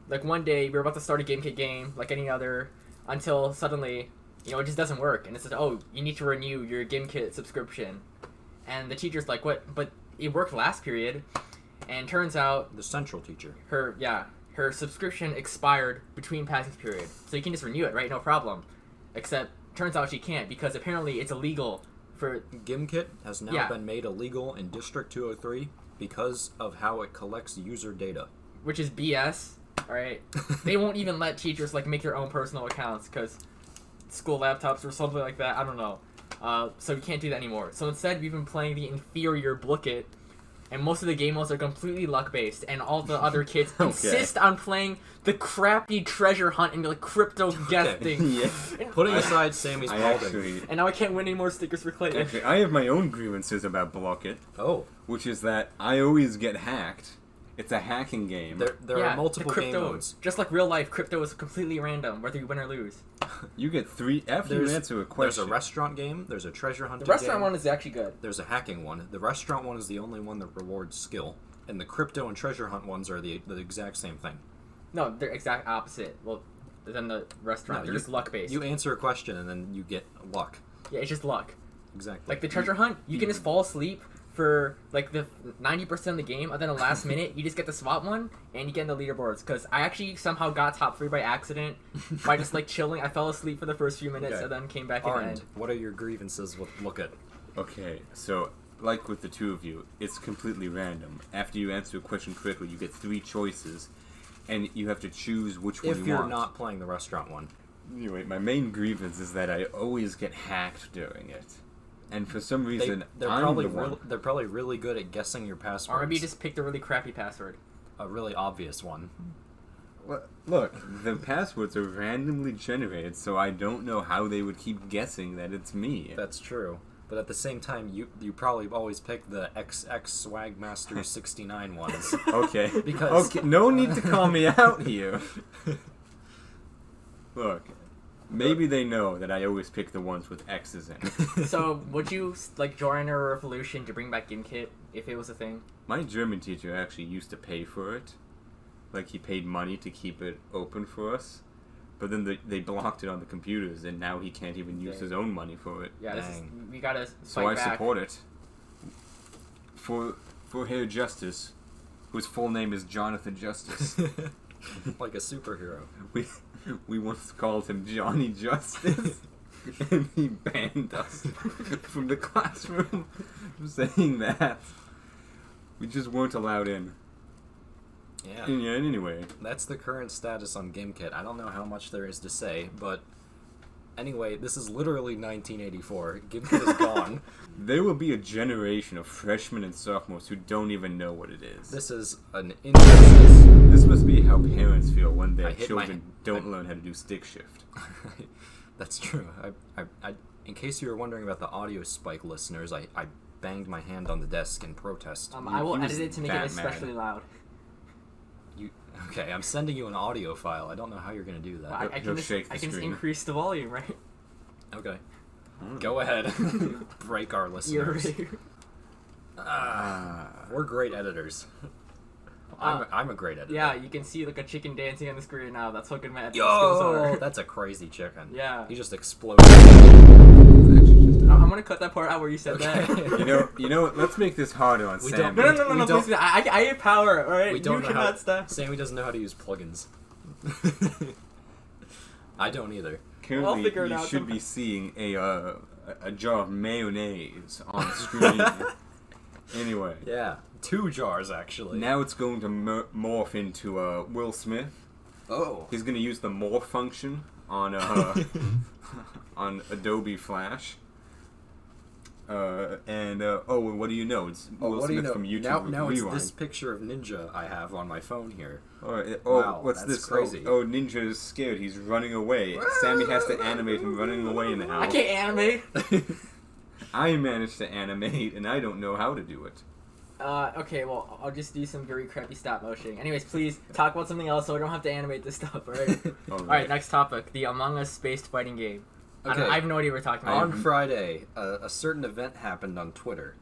like one day we were about to start a GameKit game, like any other, until suddenly, it just doesn't work, and it says, "Oh, you need to renew your GameKit subscription," and the teacher's like, "What? But it worked last period," and turns out the central teacher, her subscription expired between passing period, so you can just renew it, right? No problem, except. Turns out she can't because apparently it's illegal for... GameKit has now been made illegal in District 203 because of how it collects user data. Which is BS, alright? They won't even let teachers make their own personal accounts because school laptops or something like that, I don't know. So we can't do that anymore. So instead we've been playing the inferior Blookit, and most of the game modes are completely luck-based, and all the other kids insist on playing the crappy treasure hunt and crypto guess thing. Yeah. Putting aside Sammy's balding. And now I can't win any more stickers for Clayton. Actually, I have my own grievances about Blookit. Oh. Which is that I always get hacked. It's a hacking game. There are multiple game modes. Just like real life, crypto is completely random, whether you win or lose. You get 3 after you answer a question. There's a restaurant game. There's a treasure hunting game. The restaurant one is actually good. There's a hacking one. The restaurant one is the only one that rewards skill. And the crypto and treasure hunt ones are the exact same thing. No, they're exact opposite. Well, than the restaurant. They're just luck-based. You answer a question and then you get luck. Yeah, it's just luck. Exactly. Like the treasure hunt, you can just fall asleep for the 90% of the game, and then the last minute you just get the swap one and you get in the leaderboards. Because I actually somehow got top 3 by accident by just chilling. I fell asleep for the first few minutes and then came back in the end. What are your grievances with Blookit? Okay, so like with the two of you, it's completely random. After you answer a question correctly, you get 3 choices, and you have to choose which one you want. If you're not playing the restaurant one. Anyway, my main grievance is that I always get hacked during it. And for some reason, they're probably really good at guessing your passwords. Or maybe you just picked a really crappy password. A really obvious one. Look, the passwords are randomly generated, so I don't know how they would keep guessing that it's me. That's true. But at the same time, you probably always pick the XX Swagmaster 69 ones. Okay. No need to call me out here. Look. Maybe they know that I always pick the ones with X's in it. So, would you join a revolution to bring back GameKit if it was a thing? My German teacher actually used to pay for it. He paid money to keep it open for us. But then they blocked it on the computers, and now he can't even use his own money for it. Yeah, we gotta fight So I back. support it. For Herr Justice, whose full name is Jonathan Justice. Like a superhero. We once called him Johnny Justice, and he banned us from the classroom for saying that. We just weren't allowed in. Yeah. Anyway. That's the current status on GameKit. I don't know how much there is to say, but anyway, this is literally 1984. GameKit is gone. There will be a generation of freshmen and sophomores who don't even know what it is. This is an injustice. This must be how parents feel when their children don't learn how to do stick shift. That's true. I in case you were wondering about the audio spike, listeners, I banged my hand on the desk in protest. I will edit it to make it especially loud. Okay, I'm sending you an audio file. I don't know how you're gonna do that. I can just increase the volume, right? Okay. Go ahead. Break our listeners. We're great editors. I'm a great editor. Yeah, you can see like a chicken dancing on the screen now. That's how good my editing skills are. That's a crazy chicken. Yeah. He just exploded. I'm gonna cut that part out where you said that. You know what? Let's make this harder on Sammy. No, please. I have power, alright? We don't you cannot stop. Sammy doesn't know how to use plugins. I don't either. Currently, you should be seeing a jar of mayonnaise on screen. Anyway. Yeah, 2 jars actually. Now it's going to morph into Will Smith. Oh. He's going to use the morph function on on Adobe Flash. What do you know? It's Will Smith from YouTube. Now it's this picture of Ninja I have on my phone here. Wow, what's that's this? crazy. Ninja is scared. He's running away. Sammy has to animate him running away now. I can't animate. I managed to animate, and I don't know how to do it. Okay, well, I'll just do some very crappy stop motion. Anyways, please talk about something else so I don't have to animate this stuff, alright? Alright, next topic. The Among Us based fighting game. Okay. I have no idea what we're talking about. On Friday, a certain event happened on Twitter.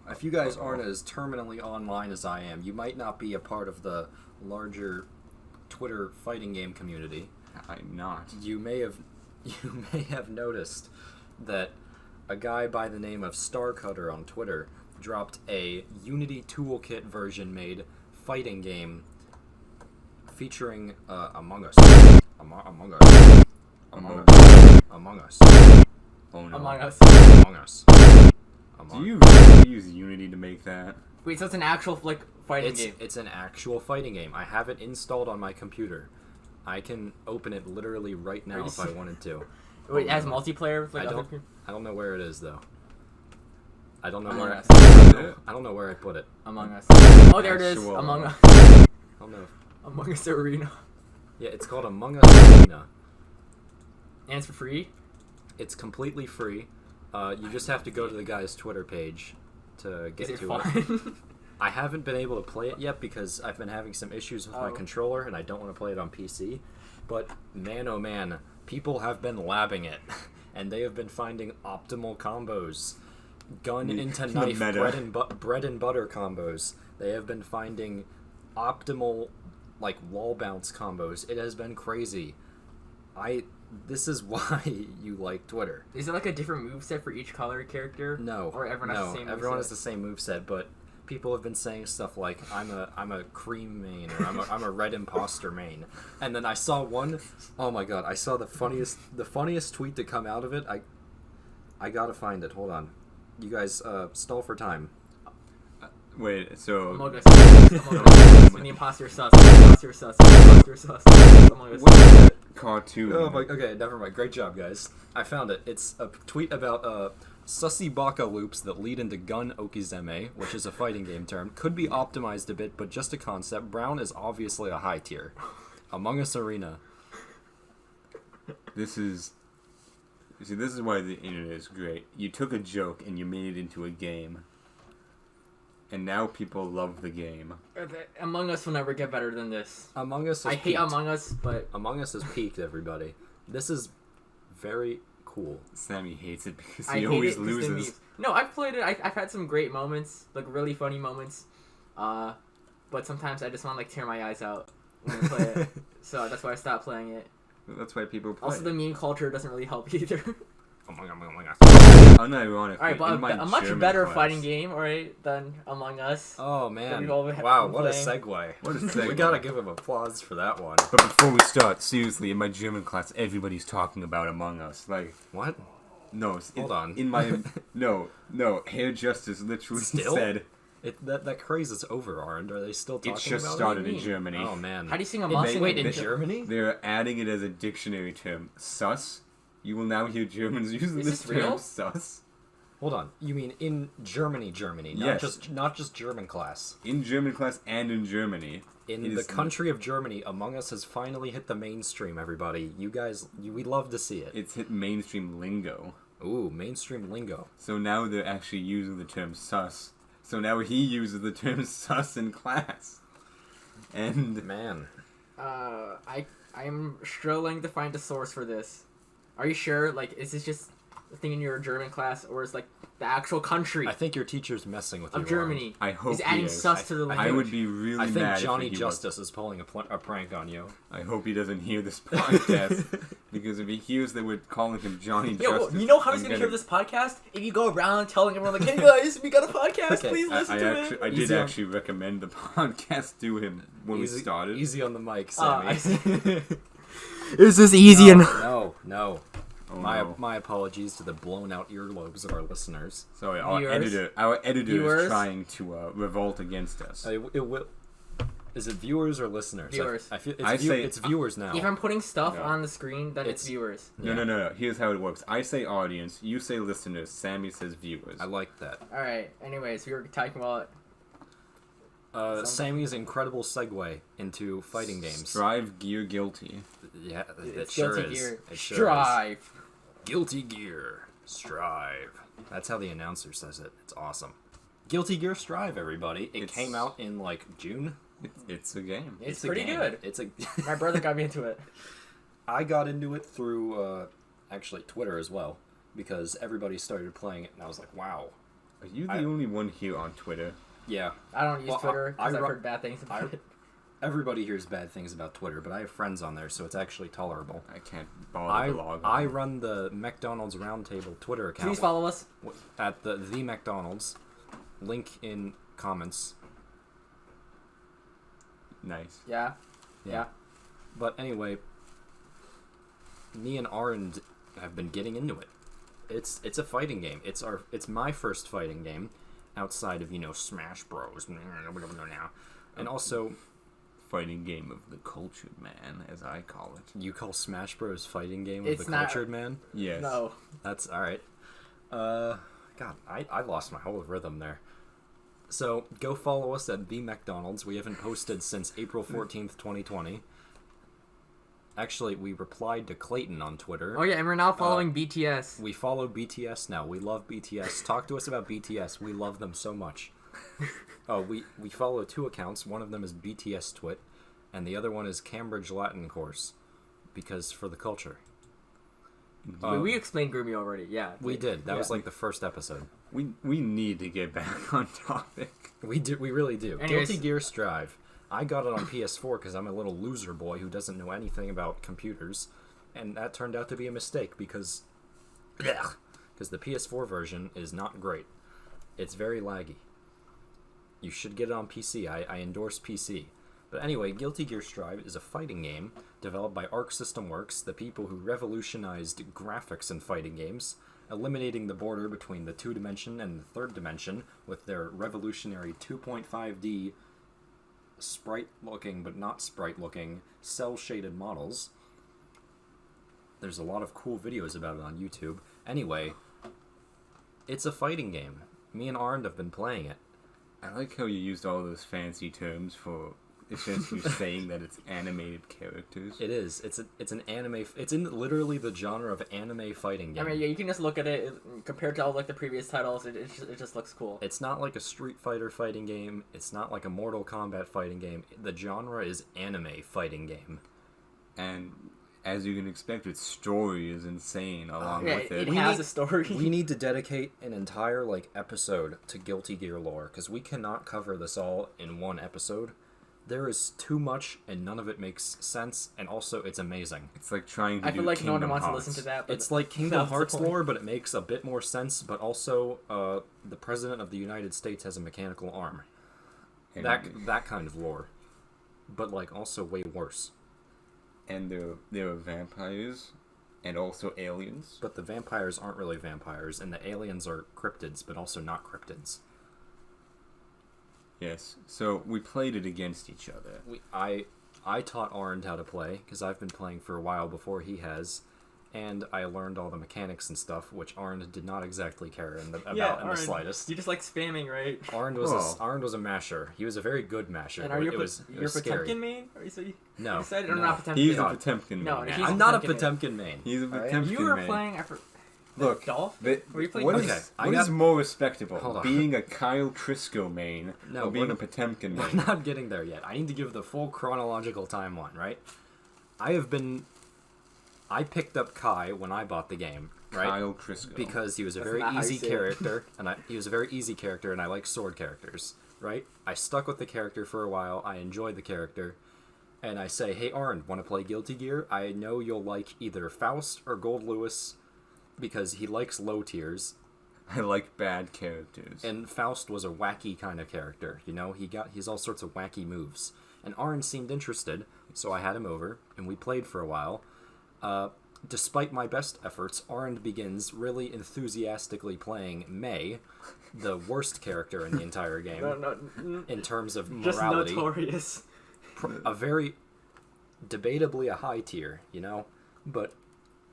If you guys aren't as terminally online as I am, you might not be a part of the larger Twitter fighting game community. I'm not. You may have noticed that a guy by the name of Starcutter on Twitter dropped a Unity Toolkit version made fighting game featuring Among Us. Among Us. Among Us. Among Us. Oh no. Among Us. Among Us. Do you really use Unity to make that? Wait, so it's an actual fighting game? It's an actual fighting game. I have it installed on my computer. I can open it literally right now if I wanted to. Wait, it has multiplayer with I don't know where it is though. I don't know Among where Us. I don't know where I put it. Among Us. Oh, there it is. Among Us. I don't know. Among Us Arena. Yeah, it's called Among Us Arena. And it's for free? It's completely free. You just have to go to the guy's Twitter page to get to it. I haven't been able to play it yet because I've been having some issues with my controller and I don't want to play it on PC. But man, oh man, people have been labbing it, and they have been finding optimal combos. Gun into knife, bread and butter combos. They have been finding optimal, like, wall bounce combos. It has been crazy. This is why you like Twitter. Is it like a different moveset for each color character? No. Or everyone has the same moveset? Everyone has the same moveset, but people have been saying stuff like, I'm a cream main, or I'm a red imposter main. And then I saw one, oh my god, I saw the funniest tweet to come out of it. I gotta find it, hold on. You guys, stall for time. Wait, so... Among Us. When the imposter sus. Imposter sus. Imposter sus. Among Us. What is that cartoon? Oh my, okay, never mind. Great job, guys. I found it. It's a tweet about, sussy baka loops that lead into gun okizeme, which is a fighting game term. Could be optimized a bit, but just a concept. Brown is obviously a high tier. Among Us Arena. This is why the internet is great. You took a joke and you made it into a game. And now people love the game. Among Us will never get better than this. Among Us I hate Among Us, but... Among Us has peaked, everybody. This is very cool. Sammy hates it because he always loses. No, I've played it. I've had some great moments, like really funny moments. But sometimes I just want to like tear my eyes out when I play it. So that's why I stopped playing it. That's why people play. Also, the meme culture doesn't really help either. Unironically, alright, but a much better fighting game, alright, than Among Us. Oh man! Wow, what a segue! What a segue! We gotta give him applause for that one. But before we start, seriously, in my German class, everybody's talking about Among Us. Like what? No, hold on. In my no, Hair Justice literally said. That craze is over, Arend. Are they still talking about it? It just started in Germany. Oh man! How do you sing Among Us? Wait, in Germany? They're adding it as a dictionary term. Sus. You will now hear Germans using this term, sus. Hold on. You mean in Germany, not just German class. In German class and in Germany. In the country of Germany, Among Us has finally hit the mainstream, everybody. You guys, we love to see it. It's hit mainstream lingo. Ooh, mainstream lingo. So now they're actually using the term sus. So now he uses the term sus in class. And Man. I'm struggling to find a source for this. Are you sure? Like, is this just a thing in your German class, or is like the actual country I think your teacher's messing with you. of Germany I hope is adding he is. sus to the language? I would be really I think mad Johnny if he Justice is pulling a prank on you. I hope he doesn't hear this podcast. Because if he hears that we're calling him Johnny Yo, Justice... you know how he's I'm gonna hear this podcast? If you go around telling everyone, like, hey guys, we got a podcast, Okay, please listen to it. I did Easy on- actually recommend the podcast to him when we started. Easy on the mic, I Sammy. see. Is this easy No. Oh, my no. my apologies to the blown out earlobes of our listeners. Sorry, Viewers? our editor Viewers? is trying to revolt against us. It will. Is it viewers or listeners? Viewers. I feel I say- it's viewers now. If I'm putting stuff No. on the screen, then it's It's- viewers. No. Here's how it works. I say audience, you say listeners, Sammy says viewers. I like that. Alright, anyways, we were talking about... Sammy's incredible segue into fighting games. Strive Gear Guilty. Yeah, it It's sure Guilty is. Gear. It sure Strive. is. Guilty Gear Strive. That's how the announcer says it. It's awesome. Guilty Gear Strive, everybody. It came out in like June. It's a game. It's a pretty game. good. It's a. My brother got me into it. I got into it through actually Twitter as well because everybody started playing it, and I was like, wow. Are you the only one here on Twitter? Yeah. I don't use Well, Twitter I because I've ru- heard bad things about it. Everybody hears bad things about Twitter, but I have friends on there, so it's actually tolerable. I can't bother to log on. I run the Meckdonalds Roundtable Twitter account. Please follow us. At the Meckdonalds. Link in comments. Nice. Yeah. But anyway, me and Arend have been getting into it. It's a fighting game. It's my first fighting game outside of, Smash Bros. And also, Fighting game of the cultured man, as I call it. you call Smash Bros. Fighting game of It's the not- cultured man? Yes. No. That's alright. God, I lost my whole rhythm there. So, go follow us at The Meckdonalds. We haven't posted since April 14th, 2020. Actually, we replied to Clayton on Twitter. Oh yeah, and we're now following BTS. We follow BTS now. We love BTS. Talk to us about BTS. We love them so much. We follow 2 accounts. One of them is BTS Twit, and the other one is Cambridge Latin Course, because for the culture. We explained Groomy already. Yeah. We did. That was like the first episode. We need to get back on topic. We do. We really do. Anyways. Guilty Gear Strive. I got it on PS4 because I'm a little loser boy who doesn't know anything about computers, and that turned out to be a mistake because the PS4 version is not great. It's very laggy. You should get it on PC. I endorse PC. But anyway, Guilty Gear Strive is a fighting game developed by Arc System Works, the people who revolutionized graphics in fighting games, eliminating the border between the 2-dimension and the 3rd dimension with their revolutionary 2.5D sprite-looking but not sprite-looking cel-shaded models. There's a lot of cool videos about it on YouTube. Anyway, it's a fighting game. Me and Arend have been playing it. I like how you used all those fancy terms for essentially saying that it's animated characters. It is. It's an anime. It's in literally the genre of anime fighting game. I mean, yeah, you can just look at it compared to all like the previous titles. It just looks cool. It's not like a Street Fighter fighting game. It's not like a Mortal Kombat fighting game. The genre is anime fighting game. And as you can expect, its story is insane along Yeah, with it it. has a story. We need to dedicate an entire episode to Guilty Gear lore because we cannot cover this all in one episode. There is too much, and none of it makes sense, and also it's amazing. It's like trying to I feel do like no one Kingdom wants Hearts. to listen to that. But It's like Kingdom that's the Hearts point. lore, but it makes a bit more sense, but also the President of the United States has a mechanical arm. And, That kind of lore. But also way worse. and there are vampires and also aliens. But the vampires aren't really vampires, and the aliens are cryptids, but also not cryptids. Yes. So we played it against each other. I taught Arend how to play, because I've been playing for a while before he has, and I learned all the mechanics and stuff, which Arend did not exactly care about in the Arend, slightest. You just like spamming, right? Arend was a masher. He was a very good masher. And are you it was you're scary. Potemkin main? Or you No. decided or No. not Potemkin? He's God. a Potemkin No, man. he's I'm not a Potemkin Potemkin main. He's a Alright? Potemkin You were man. playing. Look, Dolphin? what is more respectable? Hold on. Being a Kyle Trisco main or being a Potemkin We're main? not getting there yet. I need to give the full chronological timeline, right? I picked up Kai when I bought the game, right? Kyle Trisco. Because he was a That's very not how you easy say it. character, he was a very easy character, and I like sword characters, right? I stuck with the character for a while. I enjoyed the character, and I say, "Hey, Arend, want to play Guilty Gear? I know you'll like either Faust or Gold Lewis, because he likes low tiers." I like bad characters. And Faust was a wacky kind of character, you know? He's all sorts of wacky moves. And Arend seemed interested, so I had him over, and we played for a while. Despite my best efforts, Arend begins really enthusiastically playing May, the worst character in the entire game, in terms of morality. Just notorious. A very, debatably a high tier, you know? But,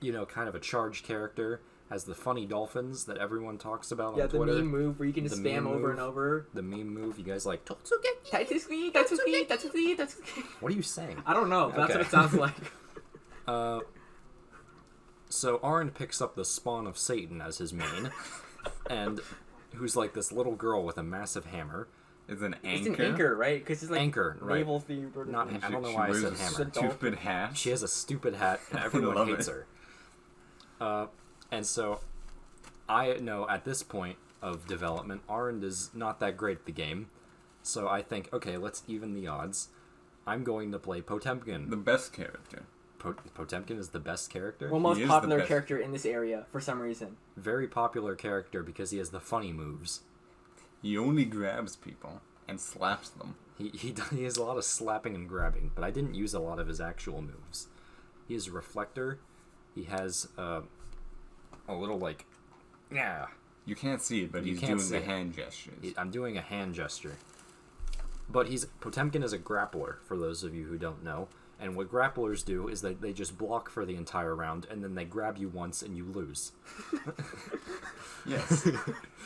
you know, kind of a charged character, has the funny dolphins that everyone talks about on Twitter. Yeah, the meme move where you can just spam over and over. The meme move, you guys like, Tatsuki. what are you saying? I don't know, but that's what it sounds like. So Arend picks up the Spawn of Satan as his main, and who's like this little girl with a massive hammer. It's an anchor. It's an anchor, right? Because it's like Anchor, right. naval themed. Or Not, I don't know She why I wears said a hammer. stupid hat. She has a stupid hat, and everyone love hates it. her. And so, I know at this point of development, Arend is not that great at the game. So I think, okay, let's even the odds. I'm going to play Potemkin. The best character. Potemkin is the best character? Well, most He is popular the best. character in this area for some reason. Very popular character because he has the funny moves. He only grabs people and slaps them. He has a lot of slapping and grabbing, but I didn't use a lot of his actual moves. He has a reflector. He has a little like, yeah. You can't see it, but You he's can't doing see the it. hand gestures. I'm doing a hand gesture. But Potemkin is a grappler, for those of you who don't know. And what grapplers do is they just block for the entire round, and then they grab you once and you lose. Yes.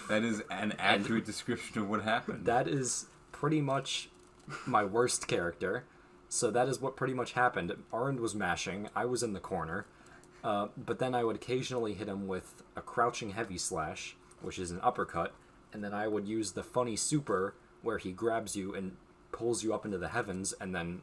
That is an accurate description of what happened. That is pretty much my worst character. So that is what pretty much happened. Arend was mashing, I was in the corner, but then I would occasionally hit him with a crouching heavy slash, which is an uppercut, and then I would use the funny super, where he grabs you and pulls you up into the heavens, and then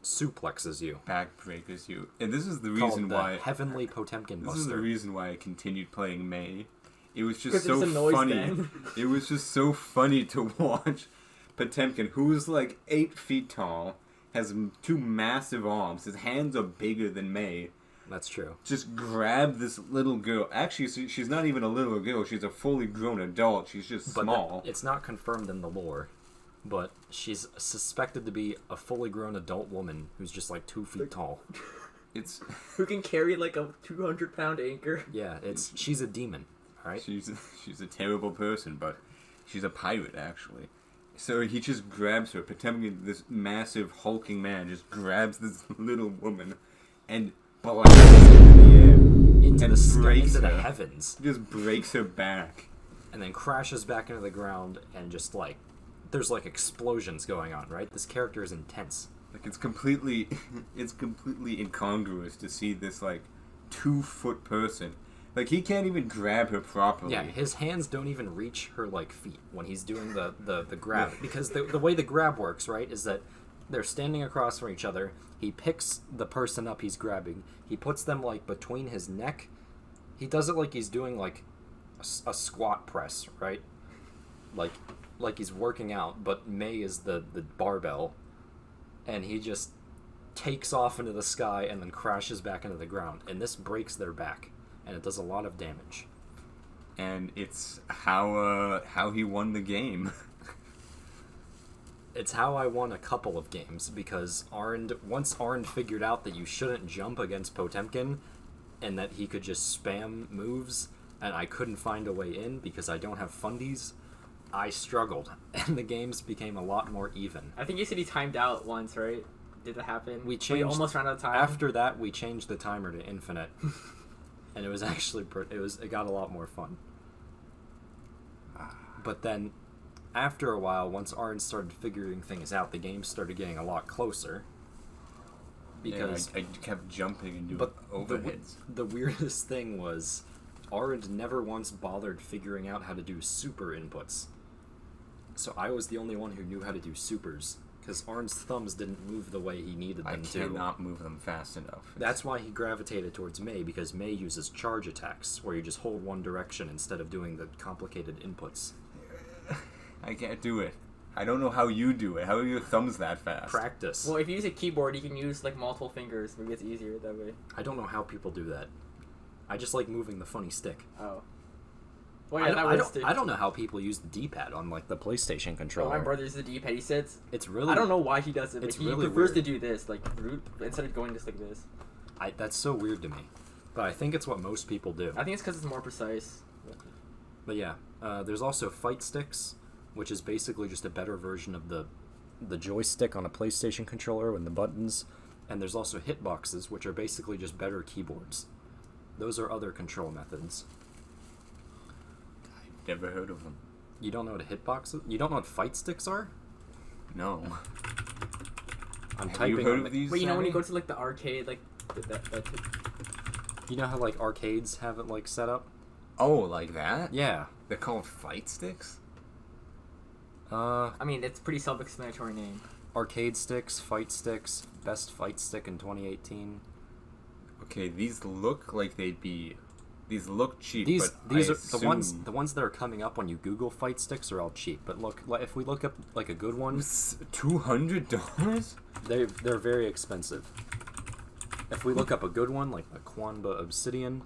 suplexes you. Backbreakers you. And this is the Called reason the why... Heavenly Potemkin This is the Buster. reason why I continued playing May. It was just 'Cause it was so a noise funny. band. It was just so funny to watch Potemkin, who's like 8 feet tall, has 2 massive arms, his hands are bigger than May, That's true. just grab this little girl. Actually, she's not even a little girl, she's a fully grown adult, she's just But small. it's not confirmed in the lore. But she's suspected to be a fully grown adult woman who's just like 2 feet tall. It's Who can carry like a 200-pound anchor? Yeah, she's a demon, alright? she's a terrible person, but she's a pirate actually. So he just grabs her. Potemkin, this massive hulking man, just grabs this little woman and blasts her into the air. Into And the sky, breaks into the her. heavens. Just breaks her back. And then crashes back into the ground and just like there's like explosions going on, right? This character is intense. Like it's completely incongruous to see this like 2-foot person. Like he can't even grab her properly. Yeah, his hands don't even reach her like feet when he's doing the grab. Because the way the grab works, right, is that they're standing across from each other. He picks the person up he's grabbing. He puts them like between his neck. He does it like he's doing like a squat press, right? Like he's working out, but May is the barbell. And he just takes off into the sky and then crashes back into the ground. And this breaks their back. And it does a lot of damage. And it's how he won the game. It's how I won a couple of games, because once Arend figured out that you shouldn't jump against Potemkin, and that he could just spam moves, and I couldn't find a way in because I don't have fundies, I struggled, and the games became a lot more even. I think you said he timed out once, right? Did that happen? We Where you almost ran out of time. After that, we changed the timer to infinite, and it was actually it got a lot more fun. But then, after a while, once Arend started figuring things out, the game started getting a lot closer. Because I kept jumping and doing But overheads. the weirdest thing was, Arend never once bothered figuring out how to do super inputs. So I was the only one who knew how to do supers, because Arend's thumbs didn't move the way he needed them to. I cannot move them fast enough. That's why he gravitated towards May, because May uses charge attacks, where you just hold one direction instead of doing the complicated inputs. I can't do it. I don't know how you do it. How are your thumbs that fast? Practice. Well, if you use a keyboard, you can use like multiple fingers. Maybe it's easier that way. I don't know how people do that. I just like moving the funny stick. Oh. Well, yeah, I don't know how people use the D-pad on like the PlayStation controller. Oh, my brother uses the D-pad. He says it's really. I don't know why he does it. But It's he really prefers weird. to do this, like root instead of going just like this. That's so weird to me, but I think it's what most people do. I think it's because it's more precise. But yeah, there's also fight sticks, which is basically just a better version of the joystick on a PlayStation controller and the buttons. And there's also hitboxes, which are basically just better keyboards. Those are other control methods. I've never heard of them. You don't know what a hitbox is? You don't know what fight sticks are? No. I'm Have typing you heard on of these? But you know when you Sammy? go to like the arcade, like that You know how like arcades have it like set up? Oh, like that? Yeah. They're called fight sticks? I mean, it's a pretty self-explanatory name. Arcade sticks, fight sticks, best fight stick in 2018. Okay, these look like they'd be... These look cheap, These but are I the ones that are coming up when you Google fight sticks are all cheap. But look, if we look up like a good one, $200? they're very expensive. If we look up a good one like the Quanba Obsidian,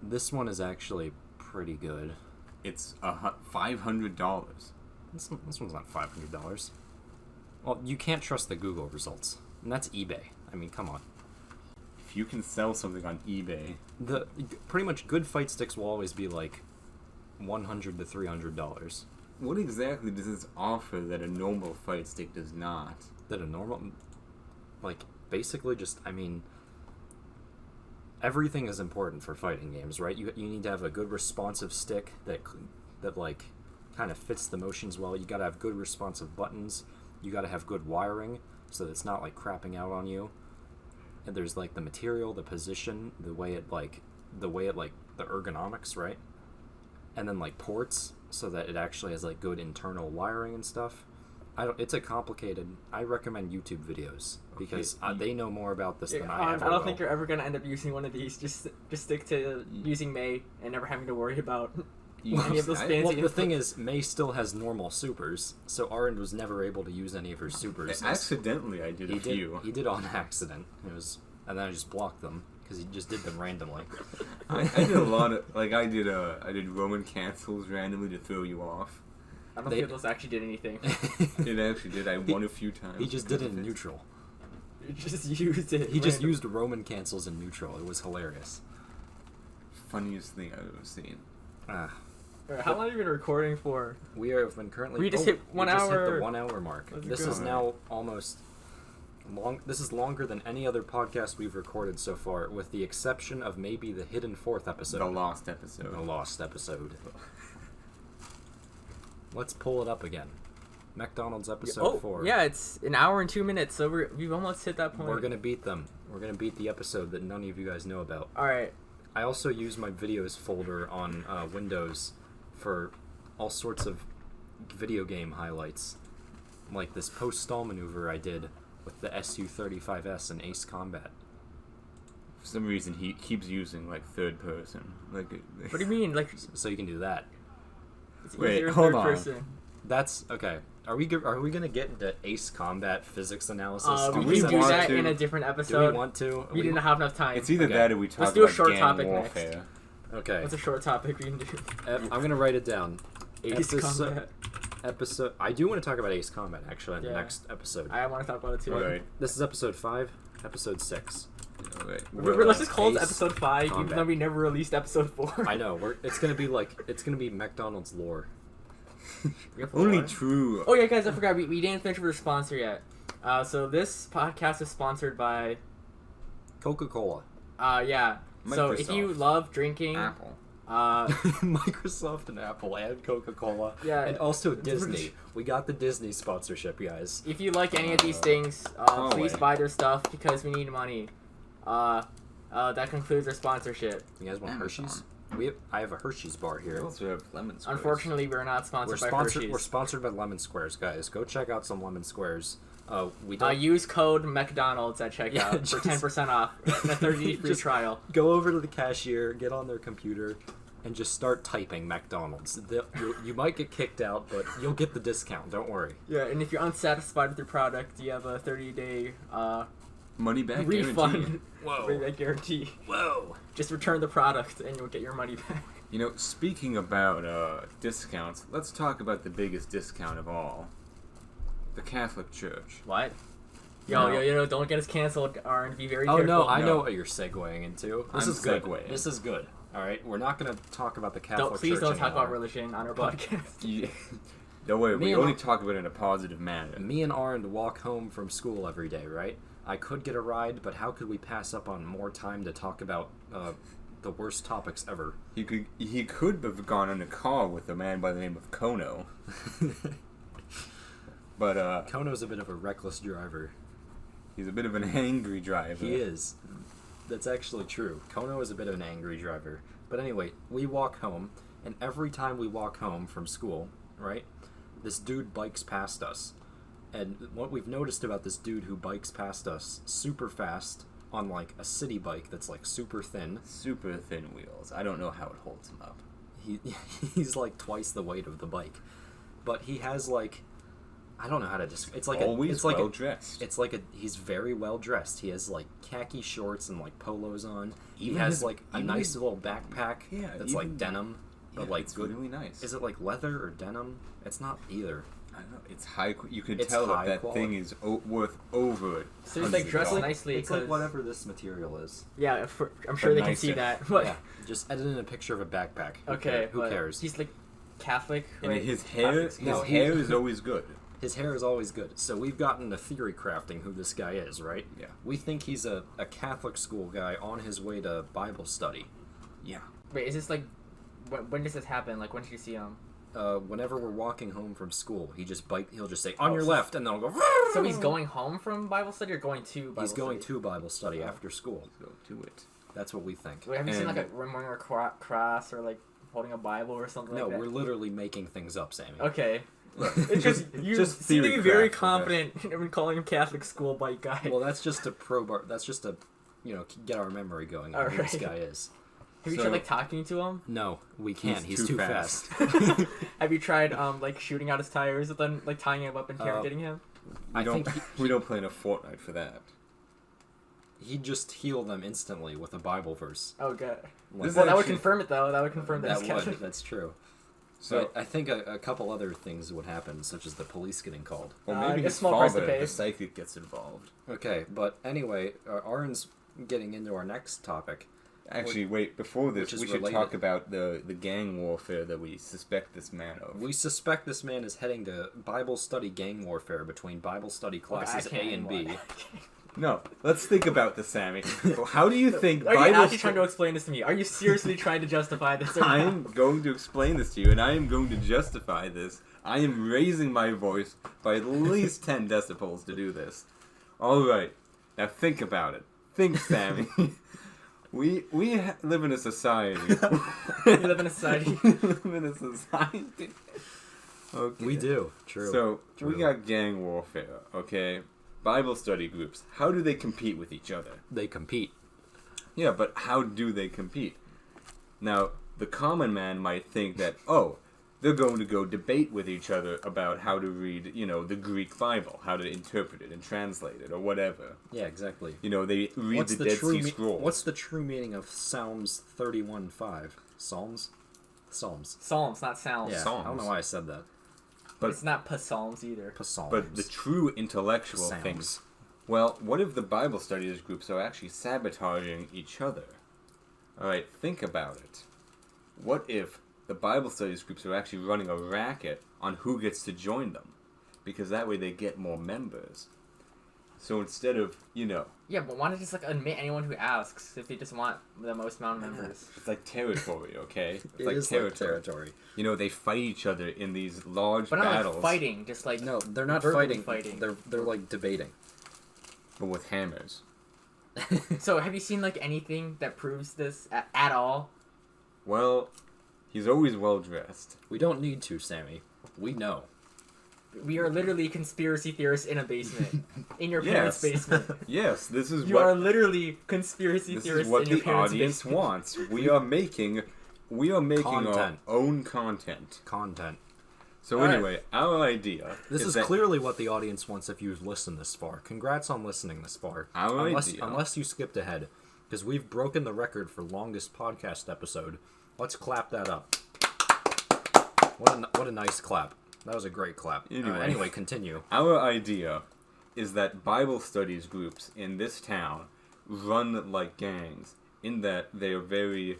this one is actually pretty good. It's $500. This one's not $500. Well, you can't trust the Google results, and that's eBay. I mean, come on. If you can sell something on eBay... The pretty much good fight sticks will always be like $100 to $300. What exactly does this offer that a normal fight stick does not? That a normal, like, basically just, I mean, everything is important for fighting games, right? You need to have a good responsive stick that like kind of fits the motions well. You gotta have good responsive buttons. You gotta have good wiring so that it's not like crapping out on you. And there's like the material, the position, the way it the ergonomics, right? And then like ports so that it actually has like good internal wiring and stuff. It's a complicated. I recommend YouTube videos because they know more about this than I ever I don't will. think you're ever gonna end up using one of these. Just stick to using May and never having to worry about any of those fancy. Well, the thing is, May still has normal supers, so Arend was never able to use any of her supers. Accidentally, I did a few. He did on accident. And then I just blocked them because he just did them randomly. I did a lot of I did Roman cancels randomly to throw you off. I don't think those actually did anything. It actually did. I won a few times. He just did it in neutral. You just used it. He just used Roman cancels in neutral. It was hilarious. Funniest thing I've ever seen. How long have you been recording for? We have been currently. We just hit 1 hour. Just hit the 1 hour mark. Let's This go. is now almost long. This is longer than any other podcast we've recorded so far, with the exception of maybe the hidden fourth episode. The lost episode. The lost episode. Let's pull it up again. Meckdonalds episode 4. Yeah, it's an hour and 2 minutes, so we've almost hit that point. We're gonna beat them. We're gonna beat the episode that none of you guys know about. All right. I also use my videos folder on Windows for all sorts of video game highlights, like this post-stall maneuver I did with the Su-35S in Ace Combat. For some reason, he keeps using third person. What do you mean? So you can do that. It's Wait, easier in hold third on. person. That's okay. Are we gonna get into Ace Combat physics analysis? We we can do want that to? in a different Do episode. we want to? We didn't have enough time. It's either Okay. that or we talk Let's do a about short gang topic warfare. Okay. What's a short topic we can do? I'm gonna write it down. Ace Combat. Episode. I do want to talk about Ace Combat actually in the Yeah. next episode. I want to talk about it too. Alright. This is episode 5, episode 6. Alright. Let's just call it Ace episode 5, even Combat. though we never released episode 4. I know. It's gonna be Meckdonalds lore. Only true. Oh yeah, guys, I forgot. We didn't finish with our sponsor yet. So this podcast is sponsored by. Coca-Cola. Yeah. So if you Microsoft. love drinking, Apple. Microsoft and Apple and Coca-Cola. Yeah. And also Disney. We got the Disney sponsorship, guys. if you like any of these things, please wait. buy their stuff because we need money. That concludes our sponsorship. You guys want Amazon. Hershey's? I have a Hershey's bar We here. also have lemon squares. Unfortunately, we're not sponsored by Hershey's. We're sponsored by Lemon Squares, guys. Go check out some Lemon Squares. We use code Meckdonalds at checkout for 10% off and a 30-day free trial. Go over to the cashier, get on their computer, and just start typing McDonald's. You might get kicked out, but you'll get the discount. Don't worry. Yeah, and if you're unsatisfied with your product, you have a 30-day money back refund. guarantee. Whoa. Money back guarantee. Whoa. Just return the product and you'll get your money back. You know, speaking about discounts, let's talk about the biggest discount of all. The Catholic Church. What? No. Yo, don't get us canceled, Arend. Be very careful. Oh no, I No. know what you're segueing into. This I'm is good. segueing. This is good. All right, we're not going to talk about the Catholic Church Please don't talk anymore. about religion on our podcast. Yeah. Don't worry, Me we and only Ar- talk about it in a positive manner. Me and Arend walk home from school every day, right? I could get a ride, but how could we pass up on more time to talk about the worst topics ever? He could have gone in a car with a man by the name of Kono. But Kono's a bit of a reckless driver. he's a bit of an angry driver. He is. That's actually true. Kono is a bit of an angry driver. But anyway, we walk home, and every time we walk home from school, right, this dude bikes past us. And what we've noticed about this dude who bikes past us super fast on, like, a city bike that's, like, super thin. Super thin wheels. I don't know how it holds him up. He's, like, twice the weight of the bike. But he has, like... I don't know how to describe. It's like Always well dressed. It's like he's very well dressed. He has like khaki shorts and like polos on. He Even has his- like a even nice his- little backpack that's like even- denim, but Yeah, like it's good. really nice. Is it like leather or denim? It's not either. I don't know. It's high. You could It's tell high that quality. thing is worth over. So he's like dressed $100. nicely. It's like 'cause- whatever this material is. Yeah, I'm sure they can see nicer. that. But, Yeah, just edit in a picture of a backpack. okay, Who but cares? He's like Catholic, And right? his hair, Catholic No, his he- hair is always good. His hair is always good. So we've gotten a theory crafting who this guy is, right? Yeah. We think he's a Catholic school guy on his way to Bible study. Yeah. Wait, is this like... When does this happen? Like, when did you see him? Whenever we're walking home from school, he'll just say, on your so- left, and then I'll go, So he's going home from Bible study or going to Bible He's going study? to Bible study after school. Go to it. That's what we think. Wait, have you seen like And- a wearing a cross or like holding a Bible or something No, like that? we're literally making things up, Sammy. Okay. It's just you just seem to be theory very craft, confident in calling him Catholic school bike guy. Well, that's just to that's just to, get our memory going on who this Alright. guy is. Have you so- tried like talking to him? No, we can't. He's too too fast. fast. Have you tried like shooting out his tires and then like tying him up and getting him? I think we don't play in a Fortnite for that. he'd just heal them instantly with a Bible verse. Oh god. This Well, that would actually- confirm it though. That would confirm that, That he's would. Catholic. That's true. So, But I think a couple other things would happen, such as the police getting called. or maybe a his small price to father, pay. the psychic, gets involved. Okay, but anyway, Arend's getting into our next topic. Actually, wait. Before Which this, is we should related. talk about the gang warfare that we suspect this man of. We suspect this man is heading to Bible study gang warfare between Bible study classes Okay, I A can't and B. anymore. No, let's think about this, Sammy. How do you think Are you Bible actually trying to explain this to me? Are you seriously trying to justify this? Or I not? am going to explain this to you, and I am going to justify this. I am raising my voice by at least 10 decibels to do this. All right, now think about it. Think, Sammy. We live in a society. You live in a society. We live in a society. Okay. We do. True. So True. we got gang warfare. Okay, Bible study groups. How do they compete with each other? They compete. Yeah, but how do they compete? Now, the common man might think that, oh, they're going to go debate with each other about how to read, the Greek Bible, how to interpret it and translate it, or whatever. Yeah, exactly. They read the Dead Sea Scrolls. What's the true meaning of Psalms 31:5? Psalms? Psalms. Psalms, not sounds. Yeah, Psalms. I don't know why I said that. But- It's not psalms either. Psalms. But the true intellectual Psalms. things. Well, what if the Bible studies groups are actually sabotaging each other? Alright, think about it. What if the Bible studies groups are actually running a racket on who gets to join them? Because that way they get more members. So instead of, Yeah, but why not just like admit anyone who asks if they just want the most amount of members? it's like territory, okay? It's It like is territory. like territory. They fight each other in these large But not battles. like fighting, just like No, they're not verbally fighting. fighting. They're like debating. But with hammers. So have you seen like anything that proves this at all? Well, he's always well dressed. We don't need to, Sammy. We know. We are literally conspiracy theorists in a basement. In your parents' basement. Yes, this is You are literally conspiracy theorists in your parents' basement. This is what the audience wants. We are making Content. our own content. Content. So anyway, our idea This is clearly what the audience wants if you've listened this far. Congrats on listening this far. Unless you skipped ahead, because we've broken the record for longest podcast episode. Let's clap that up. What a nice clap. That was a great clap. Anyway, continue. Our idea is that Bible studies groups in this town run like gangs, in that they are very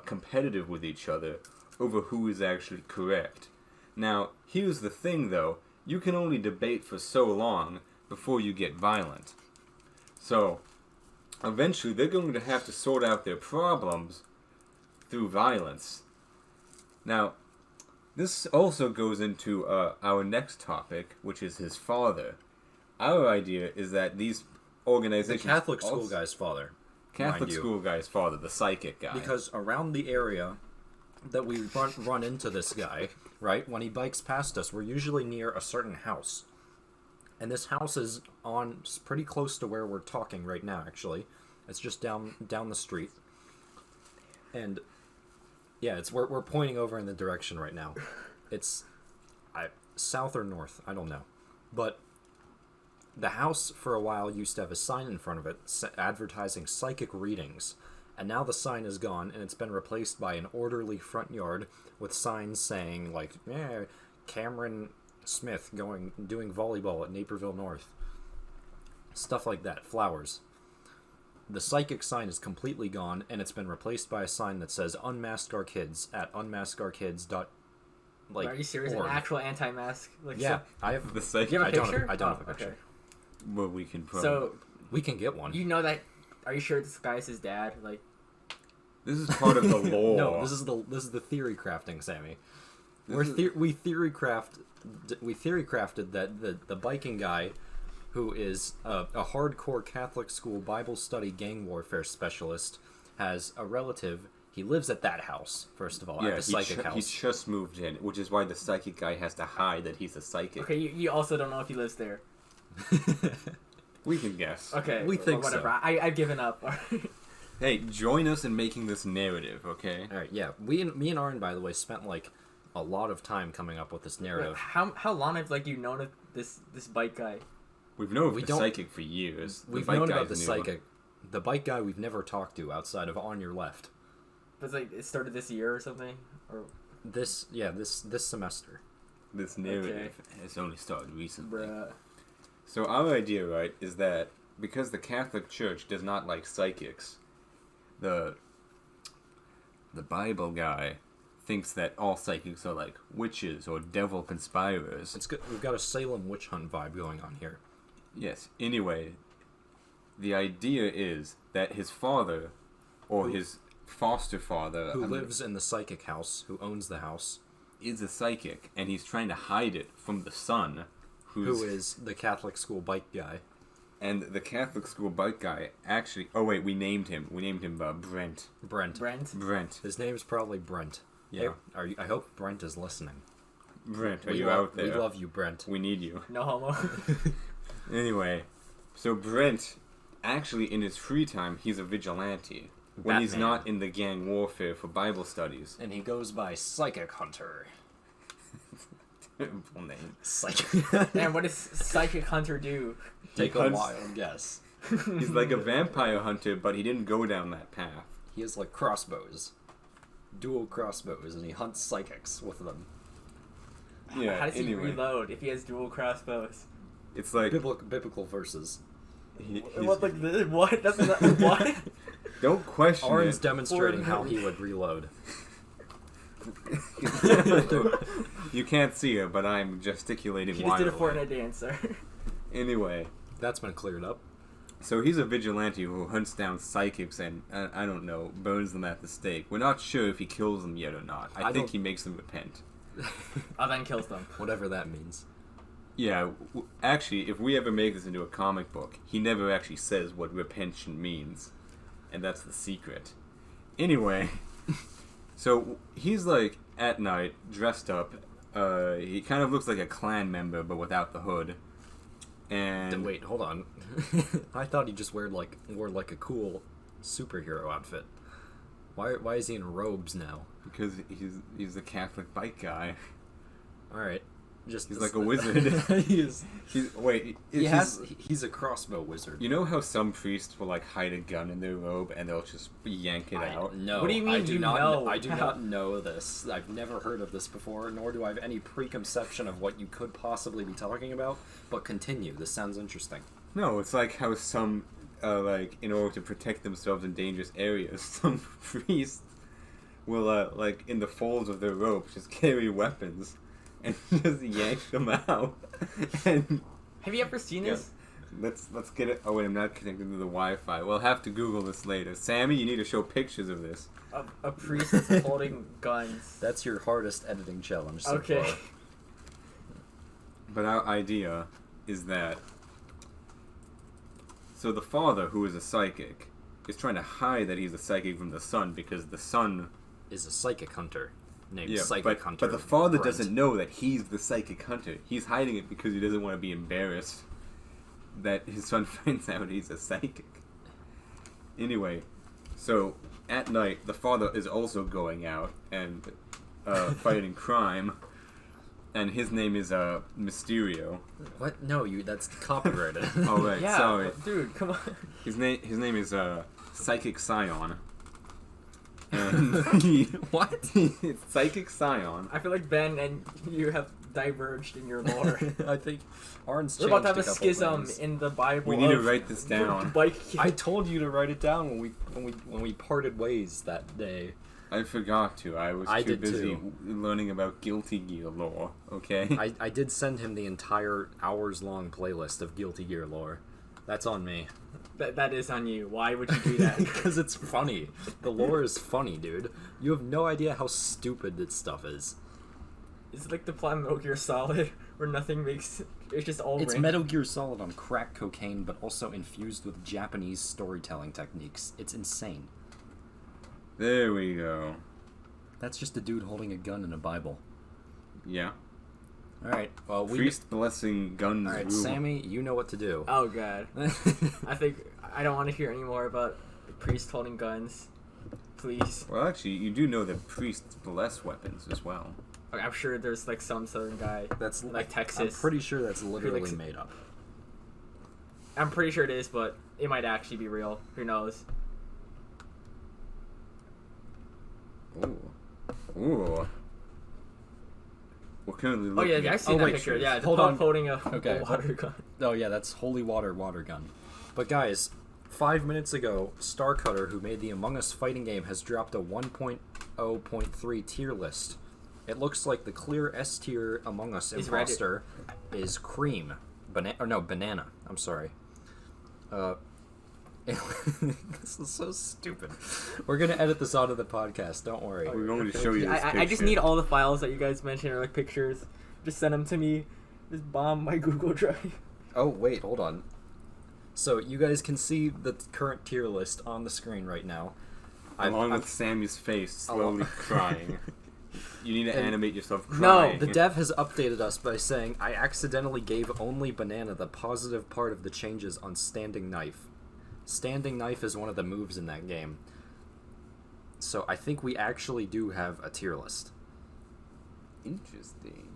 competitive with each other over who is actually correct. Now, here's the thing, though. You can only debate for so long before you get violent. So, eventually they're going to have to sort out their problems through violence. Now, this also goes into our next topic, which is his father. Our idea is that these organizations... The Catholic school guy's father. Catholic school guy's father, the psychic guy. Because around the area that we run into this guy, right, when he bikes past us, we're usually near a certain house. And this house is pretty close to where we're talking right now, actually. It's just down the street. And... yeah, we're pointing over in the direction right now. It's south or north, I don't know. But the house for a while used to have a sign in front of it advertising psychic readings. And now the sign is gone, and it's been replaced by an orderly front yard with signs saying, like, Cameron Smith doing volleyball at Naperville North. Stuff like that. Flowers. The psychic sign is completely gone, and it's been replaced by a sign that says "Unmask Our Kids" at unmaskourkids.org. Are you serious? An actual anti-mask? Yeah, I have the psychic. Do you have a picture? I don't have a picture. Okay. Well, we can probably... So we can get one. You know that? Are you sure this guy is his dad? Like, this is part of the lore. No, this is the theory crafting, Sammy. We theory crafted that the biking guy, who is a hardcore Catholic school Bible study gang warfare specialist, has a relative. He lives at that house, first of all, at the psychic house. He just moved in, which is why the psychic guy has to hide that he's a psychic. Okay, you also don't know if he lives there. We can guess. Okay, we think whatever. so. I've given up. Hey, join us in making this narrative, okay? All right, yeah. Me and Arend, by the way, spent a lot of time coming up with this narrative. How long have you known of this bike guy? We've known of the psychic for years. We've known about the psychic. The bike guy we've never talked to outside of On Your Left. But it started this year or something? Or this semester. This narrative has only started recently. Bruh. So our idea, right, is that because the Catholic Church does not like psychics, the Bible guy thinks that all psychics are like witches or devil conspirators. It's good. We've got a Salem witch hunt vibe going on here. Yes. Anyway, the idea is that his father, or his foster father, who lives in the psychic house, who owns the house, is a psychic, and he's trying to hide it from the son, who is the Catholic school bike guy. And the Catholic school bike guy actually... Oh, wait, we named him. We named him Brent. Brent. His name's probably Brent. Yeah. Hey, I hope Brent is listening. Brent, are you out there? We love you, Brent. We need you. No homo. Anyway, so Brent, actually in his free time, he's a vigilante. When he's not in the gang warfare for Bible studies. And he goes by Psychic Hunter. Terrible name. Psychic. And what does Psychic Hunter do? Take a wild guess. He's like a vampire hunter, but he didn't go down that path. He has crossbows. Dual crossbows, and he hunts psychics with them. Yeah, how does he reload if he has dual crossbows? It's like... Biblical verses. What? What? Don't question Arend's demonstrating how he would reload. You can't see it, but I'm gesticulating He wildly. just did a Fortnite dance, sir. Anyway. That's been cleared up. So he's a vigilante who hunts down psychics and, I don't know, burns them at the stake. We're not sure if he kills them yet or not. I think he makes them repent. Oh, then kills them. Whatever that means. Yeah, actually, if we ever make this into a comic book, he never actually says what repention means. And that's the secret. Anyway, so he's like at night, dressed up. He kind of looks like a Klan member, but without the hood. And wait, hold on. I thought he just wore like a cool superhero outfit. Why is he in robes now? Because he's a Catholic bike guy. All right. He's like a wizard. He's a crossbow wizard. You know how some priests will like hide a gun in their robe and they'll just yank it out? No. What do you mean I do not know? know this. I've never heard of this before, nor do I have any preconception of what you could possibly be talking about. But continue. This sounds interesting. No, it's like how some like in order to protect themselves in dangerous areas, some priests will like in the folds of their robes just carry weapons. And just yank them out. And have you ever seen this? Let's get it. Oh wait, I'm not connected to the Wi-Fi. We'll have to Google this later. Sammy, you need to show pictures of this. A priest is holding guns. That's your hardest editing challenge so okay. far. But our idea is that so the father, who is a psychic, is trying to hide that he's a psychic from the son because the son is a psychic hunter. Named yeah, Psychic Hunter. but the father Arend. doesn't know that he's the psychic hunter. He's hiding it because he doesn't want to be embarrassed that his son finds out he's a psychic. Anyway, so at night, the father is also going out and fighting crime, and his name is Mysterio. What? No, that's copyrighted. Oh right, yeah, sorry. Dude, come on. His name is Psychic Scion. And what? It's Psychic Scion. I feel like Ben and you have diverged in your lore. I think Arend's We're changed about to have a couple schism things. in the Bible. We need to write this down. Bike. I told you to write it down when we parted ways that day. I forgot to. I was too did busy too. learning about Guilty Gear lore. Okay. I did send him the entire hours-long playlist of Guilty Gear lore. That's on me. That is on you. Why would you do that? Because it's funny. The lore is funny, dude. You have no idea how stupid this stuff is. It's like the plot of Metal Gear Solid, where nothing makes... It's just all It's random. Metal Gear Solid on crack cocaine, but also infused with Japanese storytelling techniques. It's insane. There we go. That's just a dude holding a gun and a Bible. Yeah. Alright, well, Priest blessing guns. Alright, rule. Sammy, you know what to do. Oh, God. I think... I don't want to hear any more about the priest holding guns. Please. Well, actually, you do know that priests bless weapons as well. Like, I'm sure there's, like, some southern guy, That's like Texas. I'm pretty sure that's literally like- made up. I'm pretty sure it is, but it might actually be real. Who knows? Ooh. Ooh. We're currently Oh, looking yeah, at I've seen that wait, picture. Yeah, the hold Pope on. holding a Okay, water gun. Oh yeah, that's holy water gun. But guys, 5 minutes ago, Starcutter, who made the Among Us fighting game, has dropped a 1.0.3 tier list. It looks like the clear S tier Among Us Is imposter is cream. Banana. I'm sorry. This is so stupid. We're gonna edit this onto the podcast. Don't worry. We're going to show you this I just picture. need all the files that you guys mentioned, or like pictures. Just send them to me. Just bomb my Google Drive. Oh wait, hold on. So you guys can see the current tier list on the screen right now. Along with Sammy's face slowly crying. You need to animate yourself crying. The dev has updated us by saying, I accidentally gave only Banana the positive part of the changes on Standing Knife. Standing Knife is one of the moves in that game. So I think we actually do have a tier list. Interesting.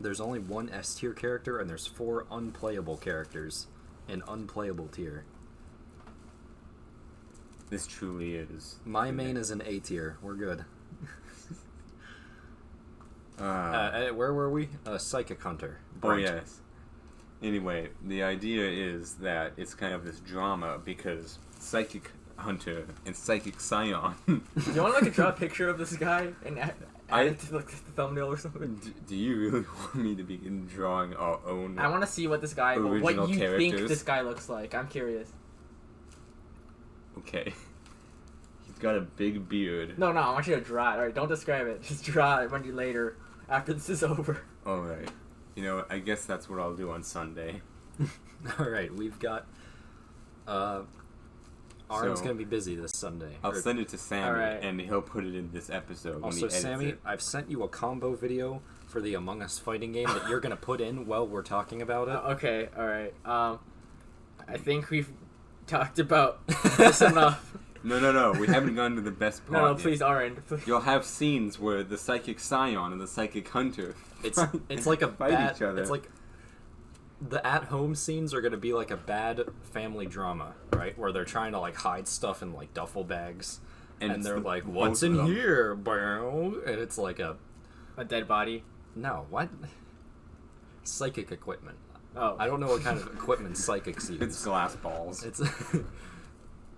There's only one S tier character and there's 4 unplayable characters in unplayable tier. This truly is. My main is an A tier. We're good. Where were we? Psychic Hunter. Oh, Brent. yes. Anyway, the idea is that it's kind of this drama because Psychic Hunter and Psychic Scion. Do you want to like draw a picture of this guy and add it to like the thumbnail or something? Do you really want me to begin drawing our own? I want to see what this guy, what Original you think characters? this guy looks like. I'm curious. Okay. He's got a big beard. No, I want you to draw it. Alright, don't describe it. Just draw it when you later, after this is over. Alright. You know, I guess that's what I'll do on Sunday. All right, we've got. Arend's gonna be busy this Sunday. I'll send it to Sammy, Alright. and he'll put it in this episode when he Also, edits Sammy, it. I've sent you a combo video for the Among Us fighting game that you're gonna put in while we're talking about it. Okay, alright. I think we've talked about this enough. No. We haven't gotten to the best part. No, yet. please, Arend. Please. You'll have scenes where the psychic scion and the psychic hunter It's like a fight bad. each other. It's like the at-home scenes are gonna be like a bad family drama, right? Where they're trying to like hide stuff in like duffel bags, and they're like, "What's in here?" And it's like a dead body. no, what? Psychic equipment. Oh. I don't know what kind of equipment psychics use. It's glass balls. It's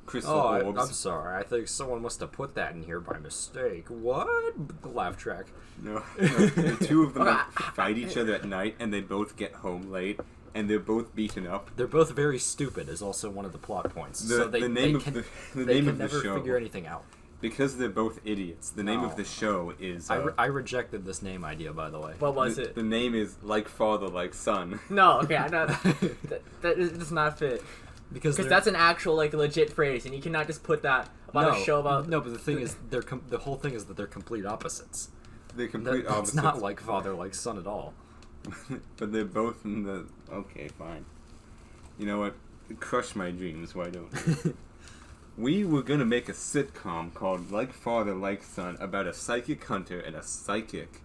Crystal orbs. I'm sorry. I think someone must have put that in here by mistake. What? The laugh track. No. The two of them fight each other at night, and they both get home late, and they're both beaten up. They're both very stupid. Is also one of the plot points. So The name of the never show, figure anything out. because they're both idiots. The name of the show is. I rejected this name idea, by the way. What was it? The name is Like Father, Like Son. No, okay, I know. that does not fit. Because that's an actual, like, legit phrase, and you cannot just put that about a show about... No, but the thing is, the whole thing is that they're complete opposites. They're complete opposites. It's not like father, like son at all. But they're both in the... Okay, fine. You know what? Crush my dreams, why don't you? We were gonna make a sitcom called Like Father, Like Son about a psychic hunter and a psychic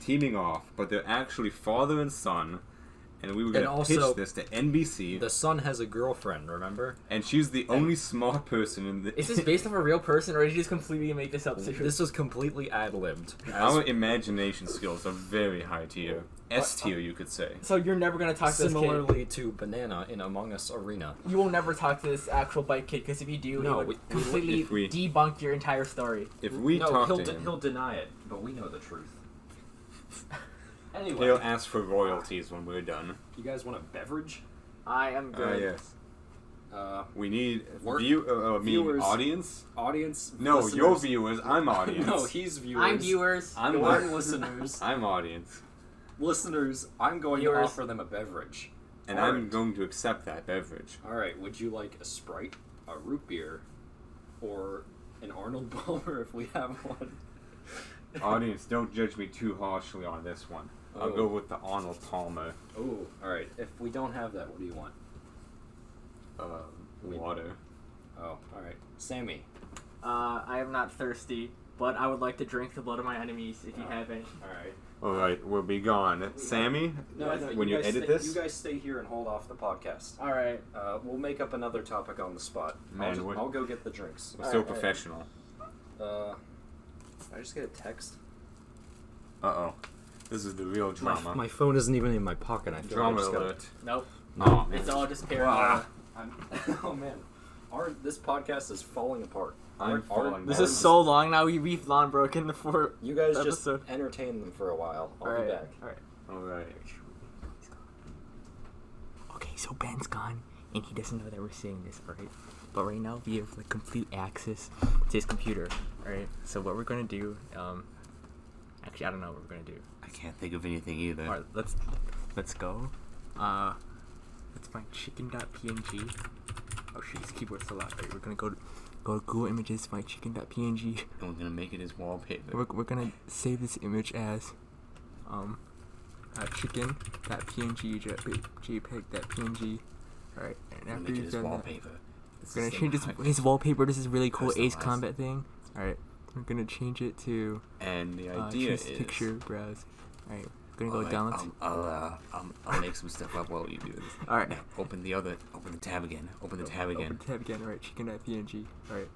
teaming off, but they're actually father and son. And we were going to pitch this to NBC. The son has a girlfriend, remember? And she's the only smart person in the... Is this based off a real person, or did you just completely make this up? This was completely ad-libbed. Our imagination skills are very high tier. S tier, you could say. So you're never going to talk to this kid? Similarly to Banana in Among Us Arena. You will never talk to this actual bike kid, because if you do, No, it would completely debunk your entire story. If we talk to him... he'll deny it, but we know the truth. Anyway. He'll ask for royalties when we're done. You guys want a beverage? I am good. Yes. We need viewers. Audience? Audience? No, listeners. your viewers. I'm audience. No, he's viewers. I'm viewers. I'm listeners. I'm audience. Listeners, I'm going to offer them a beverage. And I'm going to accept that beverage. Alright, would you like a Sprite, a root beer, or an Arnold Palmer if we have one? Audience, don't judge me too harshly on this one. I'll go with the Arnold Palmer. Oh, alright. If we don't have that, what do you want? Water. Oh, alright. Sammy. I am not thirsty, but I would like to drink the blood of my enemies if you have any. Alright. Alright, we'll be gone. Sammy? No, when you edit this? You guys stay here and hold off the podcast. Alright. We'll make up another topic on the spot. Man, I'll go get the drinks. We're so professional. Did I just get a text? Uh-oh. This is the real drama. My phone isn't even in my pocket. I feel Drama like I alert. Nope. Oh, man. It's all just paranoia. Oh man, this podcast is falling apart. I'm falling This apart. is so long now. We've long broken the four. You guys episode. just entertain them for a while. I'll be back. Alright. Okay, so Ben's gone, and he doesn't know that we're saying this, right? But right now we have like complete access to his computer, right? So what we're gonna do, actually I don't know what we're gonna do. I can't think of anything either. Alright, let's go. Let's find chicken.png. Oh shit, his keyboard's so loud. Right, we're gonna go to Google Images, find chicken.png. And we're gonna make it as wallpaper. We're gonna save this image as chicken.png, jpeg.png. Alright, and after you've done that, we're gonna change his wallpaper. This is really cool Ace Combat thing. Alright, we're gonna change it to and the idea is picture browse. Alright, we're gonna go downloads. I'll make some stuff up while you do this. Alright. Now, open the tab again. Open the tab again. Alright, chicken.png. Alright.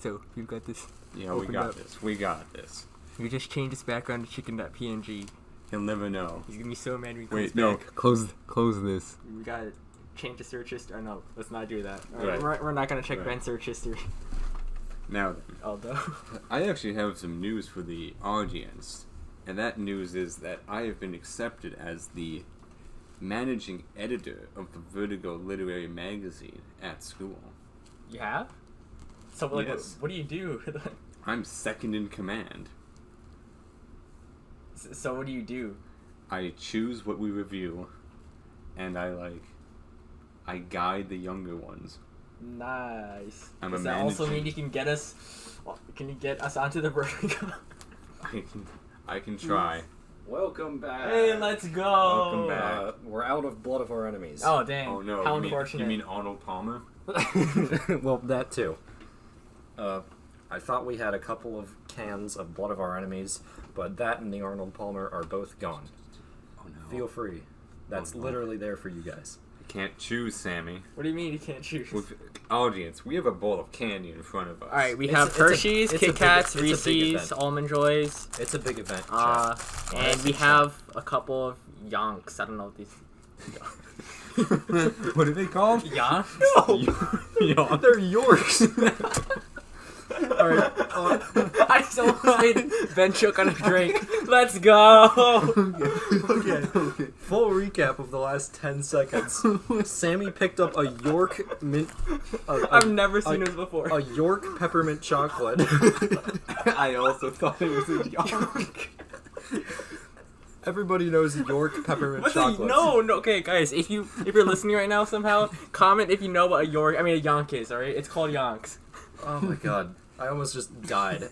So we've got this. Yeah, we got this. We got this. We just changed his background to chicken.png. He'll never know. He's gonna be so mad when he comes Wait, no. back. Close this. We gotta change the search history. Or no, let's not do that. Right. We're not gonna check Ben's search history. Now then. Although. I actually have some news for the audience. And that news is that I have been accepted as the managing editor of the Vertigo Literary Magazine at school. You have? So, like, Yes. what do you do? I'm second in command. So, what do you do? I choose what we review, and I guide the younger ones. Nice. I'm Does a that also manager. mean you can get us? Can you get us onto the vertigo? I can try. Welcome back. Hey, let's go. Welcome back. We're out of Blood of Our Enemies. Oh dang! Oh no! How you unfortunate. mean Arnold Palmer? Well, that too. I thought we had a couple of cans of Blood of Our Enemies, but that and the Arnold Palmer are both gone. Oh no! Feel free. That's literally there for you guys. Can't choose, Sammy. What do you mean you can't choose? With audience, we have a bowl of candy in front of us. All right, we It's have a- it's a- Hershey's, it's a Kit big- Kats, it's a big Reese's, event. Almond Joys, It's a big event. and we have a couple of Yonks. I don't know what these. What are they called? Yonks? Yeah. They're Yorks. Alright. I just almost made Ben choke on a drink. Let's go. Okay. Full recap of the last 10 seconds. Sammy picked up a York mint. I've never seen this before. A York peppermint chocolate. I also thought it was a York. Everybody knows York peppermint chocolate. No, okay, guys. If you're listening right now somehow, comment if you know what a Yonk is. All right, it's called Yonks. Oh my god. I almost just died.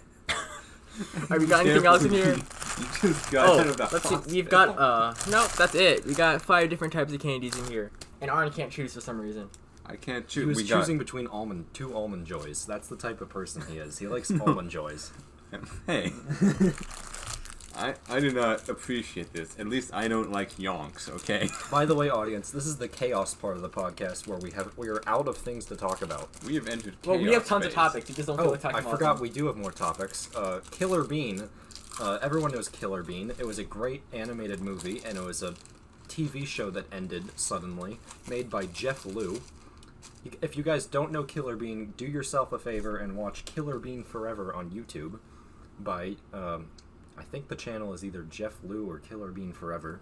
Alright, we got anything else in here? You just got out of the let's see. We've got no, that's it. We got 5 different types of candies in here, and Arend can't choose for some reason. I can't choose. He was we choosing between two almond joys. That's the type of person he is. He likes almond joys. Hey. I do not appreciate this. At least I don't like yonks, okay? By the way, audience, this is the chaos part of the podcast where we are out of things to talk about. We have entered chaos Well, we have tons of phase. topics. You just don't feel like talking I about forgot them. we do have more topics. Killer Bean. Everyone knows Killer Bean. It was a great animated movie, and it was a TV show that ended suddenly, made by Jeff Liu. If you guys don't know Killer Bean, do yourself a favor and watch Killer Bean Forever on YouTube by, I think the channel is either Jeff Liu or Killer Bean Forever.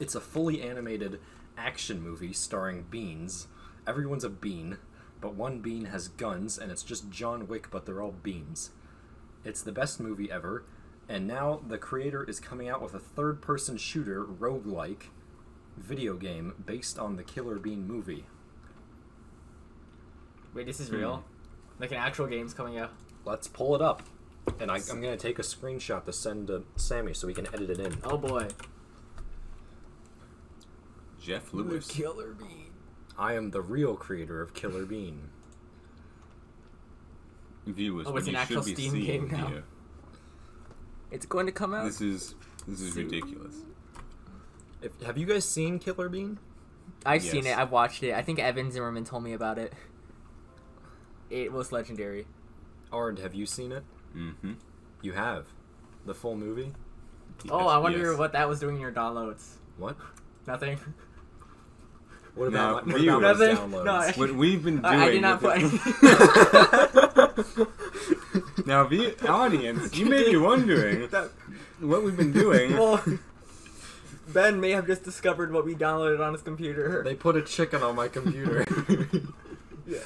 It's a fully animated action movie starring beans. Everyone's a bean, but one bean has guns, and it's just John Wick, but they're all beans. It's the best movie ever, and now the creator is coming out with a third-person shooter, roguelike, video game based on the Killer Bean movie. Wait, this is real? Like an actual game's coming out? Let's pull it up. And I'm going to take a screenshot to send to Sammy so we can edit it in. Oh boy. Jeff Lewis. Killer Bean. I am the real creator of Killer Bean. Viewers, Oh, what it's an you actual should be Steam seeing game now. here. It's going to come out? This is ridiculous. Have you guys seen Killer Bean? I've Yes. seen it. I've watched it. I think Evan Zimmerman told me about it. It was legendary. Arend, have you seen it? Mm-hmm. You have. The full movie? Oh, I wonder what that was doing in your downloads. What? Nothing. What Now, about my viewers- downloads? Nothing? No, What we've been doing. I did not put with it- Now, the audience, you may be wondering what we've been doing. Well, Ben may have just discovered what we downloaded on his computer. They put a chicken on my computer. Yeah.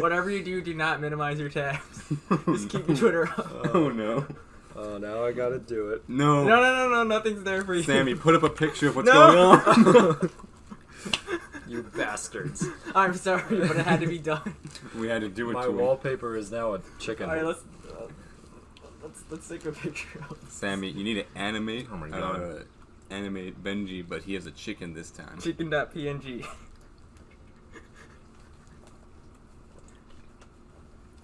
Whatever you do, do not minimize your tabs. Just keep your Twitter up. Oh no. Oh, now I gotta do it. No. No, nothing's there for you. Sammy, put up a picture of what's No. going on. You bastards. I'm sorry, but it had to be done. We had to do it My to him. wallpaper is now a chicken. Alright, let's take a picture of this. Sammy, you need to animate. Oh my God. Animate Benji, but he has a chicken this time. Chicken.png.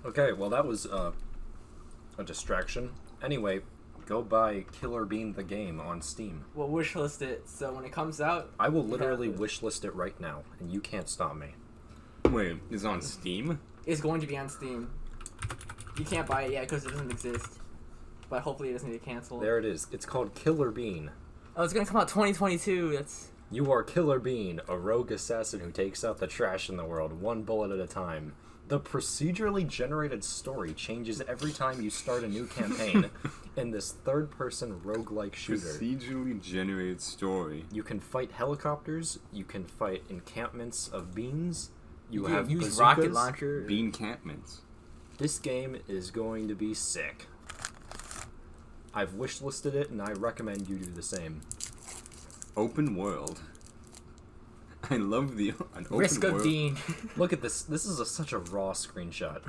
Okay, well that was a distraction. Anyway, go buy Killer Bean the game on Steam. We'll wishlist it, so when it comes out, I will you literally have it. wishlist it right now, and you can't stop me. Wait, is it on Steam? It's going to be on Steam. You can't buy it yet because it doesn't exist. But hopefully it doesn't get canceled. There it is. It's called Killer Bean. Oh, it's gonna come out 2022. That's... You are Killer Bean, a rogue assassin who takes out the trash in the world, one bullet at a time. The procedurally generated story changes every time you start a new campaign in this third-person roguelike shooter. Procedurally generated story. You can fight helicopters, you can fight encampments of beans, you can have use bazookas. rocket launcher. Bean Campments. This game is going to be sick. I've wishlisted it, and I recommend you do the same. open world. I love the an open Risk of world. Dean. Look at this. This is such a raw screenshot.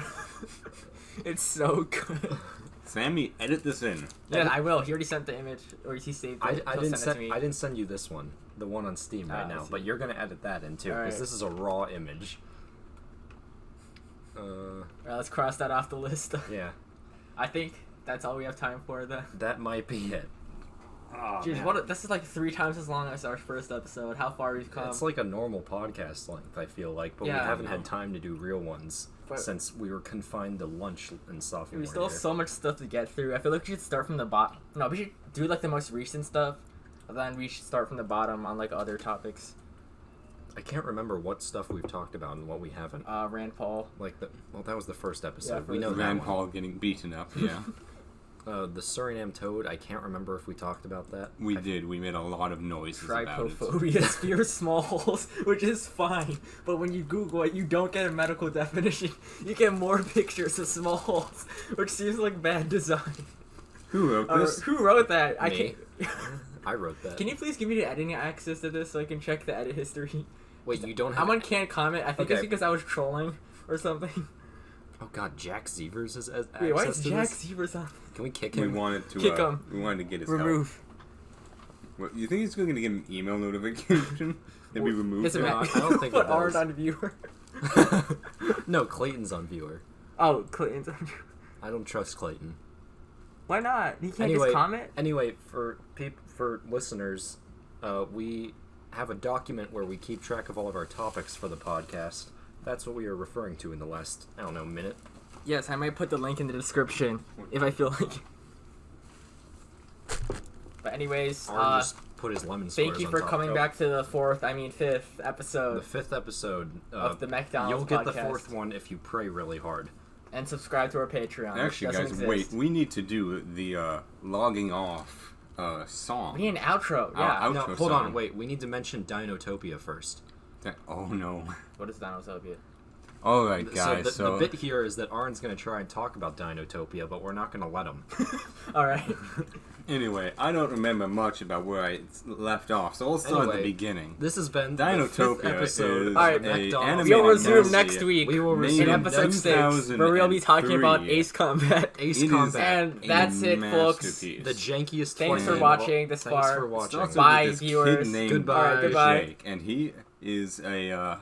It's so good. Sammy, edit this in. Yeah, I will. He already sent the image, or he saved it. I He'll didn't send it to me. I didn't send you this one, the one on Steam right I now, see. but you're gonna edit that in too, because Alright. this is a raw image. Alright, let's cross that off the list. Yeah, I think that's all we have time for then. that might be it. Oh, Jeez, this is like 3 times as long as our first episode. How far we've come. It's like a normal podcast length, I feel like, but Yeah, we I haven't know. had time to do real ones But- since we were confined to lunch in sophomore We still have year. so much stuff to get through. I feel like we should start from the bottom. No, we should do like the most recent stuff, and then we should start from the bottom on like other topics. I can't remember what stuff we've talked about and what we haven't. Rand Paul. Like that was the first episode. Yeah, we know that Rand one. Paul getting beaten up, yeah. The Suriname toad. I can't remember if we talked about that. We did. We made a lot of noises about it. Trypophobia spears small holes, which is fine. But when you Google it, you don't get a medical definition. You get more pictures of small holes, which seems like bad design. Who wrote this? Who wrote that? I Me. can't. I wrote that. Can you please give me the editing access to this so I can check the edit history? Wait, you don't have... I'm on can't comment. I think it's Okay. because I was trolling or something. Oh god, Jack Severs has access Wait, why is to Jack this? Severs on? Can we kick We him? wanted to Kick him. We wanted to get his Remove. help. What, you think he's going to get an email notification and be removed? It's a No, ma- I don't think Put it Arend does. on viewer. No, Clayton's on viewer. Oh, Clayton's on viewer. I don't trust Clayton. Why not? He can't Anyway, just comment? Anyway, for listeners, we have a document where we keep track of all of our topics for the podcast. That's what we are referring to in the last, I don't know, minute. Yes, I might put the link in the description if I feel like it. But anyways, Arn just put his lemon squares thank you on for top. coming Oh, back to the fifth The episode 5th episode of the Meckdonalds You'll get the podcast. 4th one if you pray really hard. And subscribe to our Patreon. which Actually, doesn't guys, exist. wait. We need to do the logging off song. We need an outro. Yeah. Outro No, hold song. on, wait. We need to mention Dinotopia first. Oh, no. What is Dinotopia? All right, guys. So the bit here is that Arn's going to try and talk about Dinotopia, but we're not going to let him. All right. Anyway, I don't remember much about where I left off, so I'll start at the Anyway, beginning. This has been the Dinotopia 5th episode is of Alright, the a Meckdonalds animated We'll resume fantasy next week. We will made resume in in episode 6, where we'll be talking about 2003. Ace Combat. Ace It is Combat. And a that's it, folks. masterpiece. The jankiest Thanks for plan. watching this Thanks far. for watching. Starts Bye, with this viewers. Kid named Goodbye. Alright, goodbye. Jake, and he is a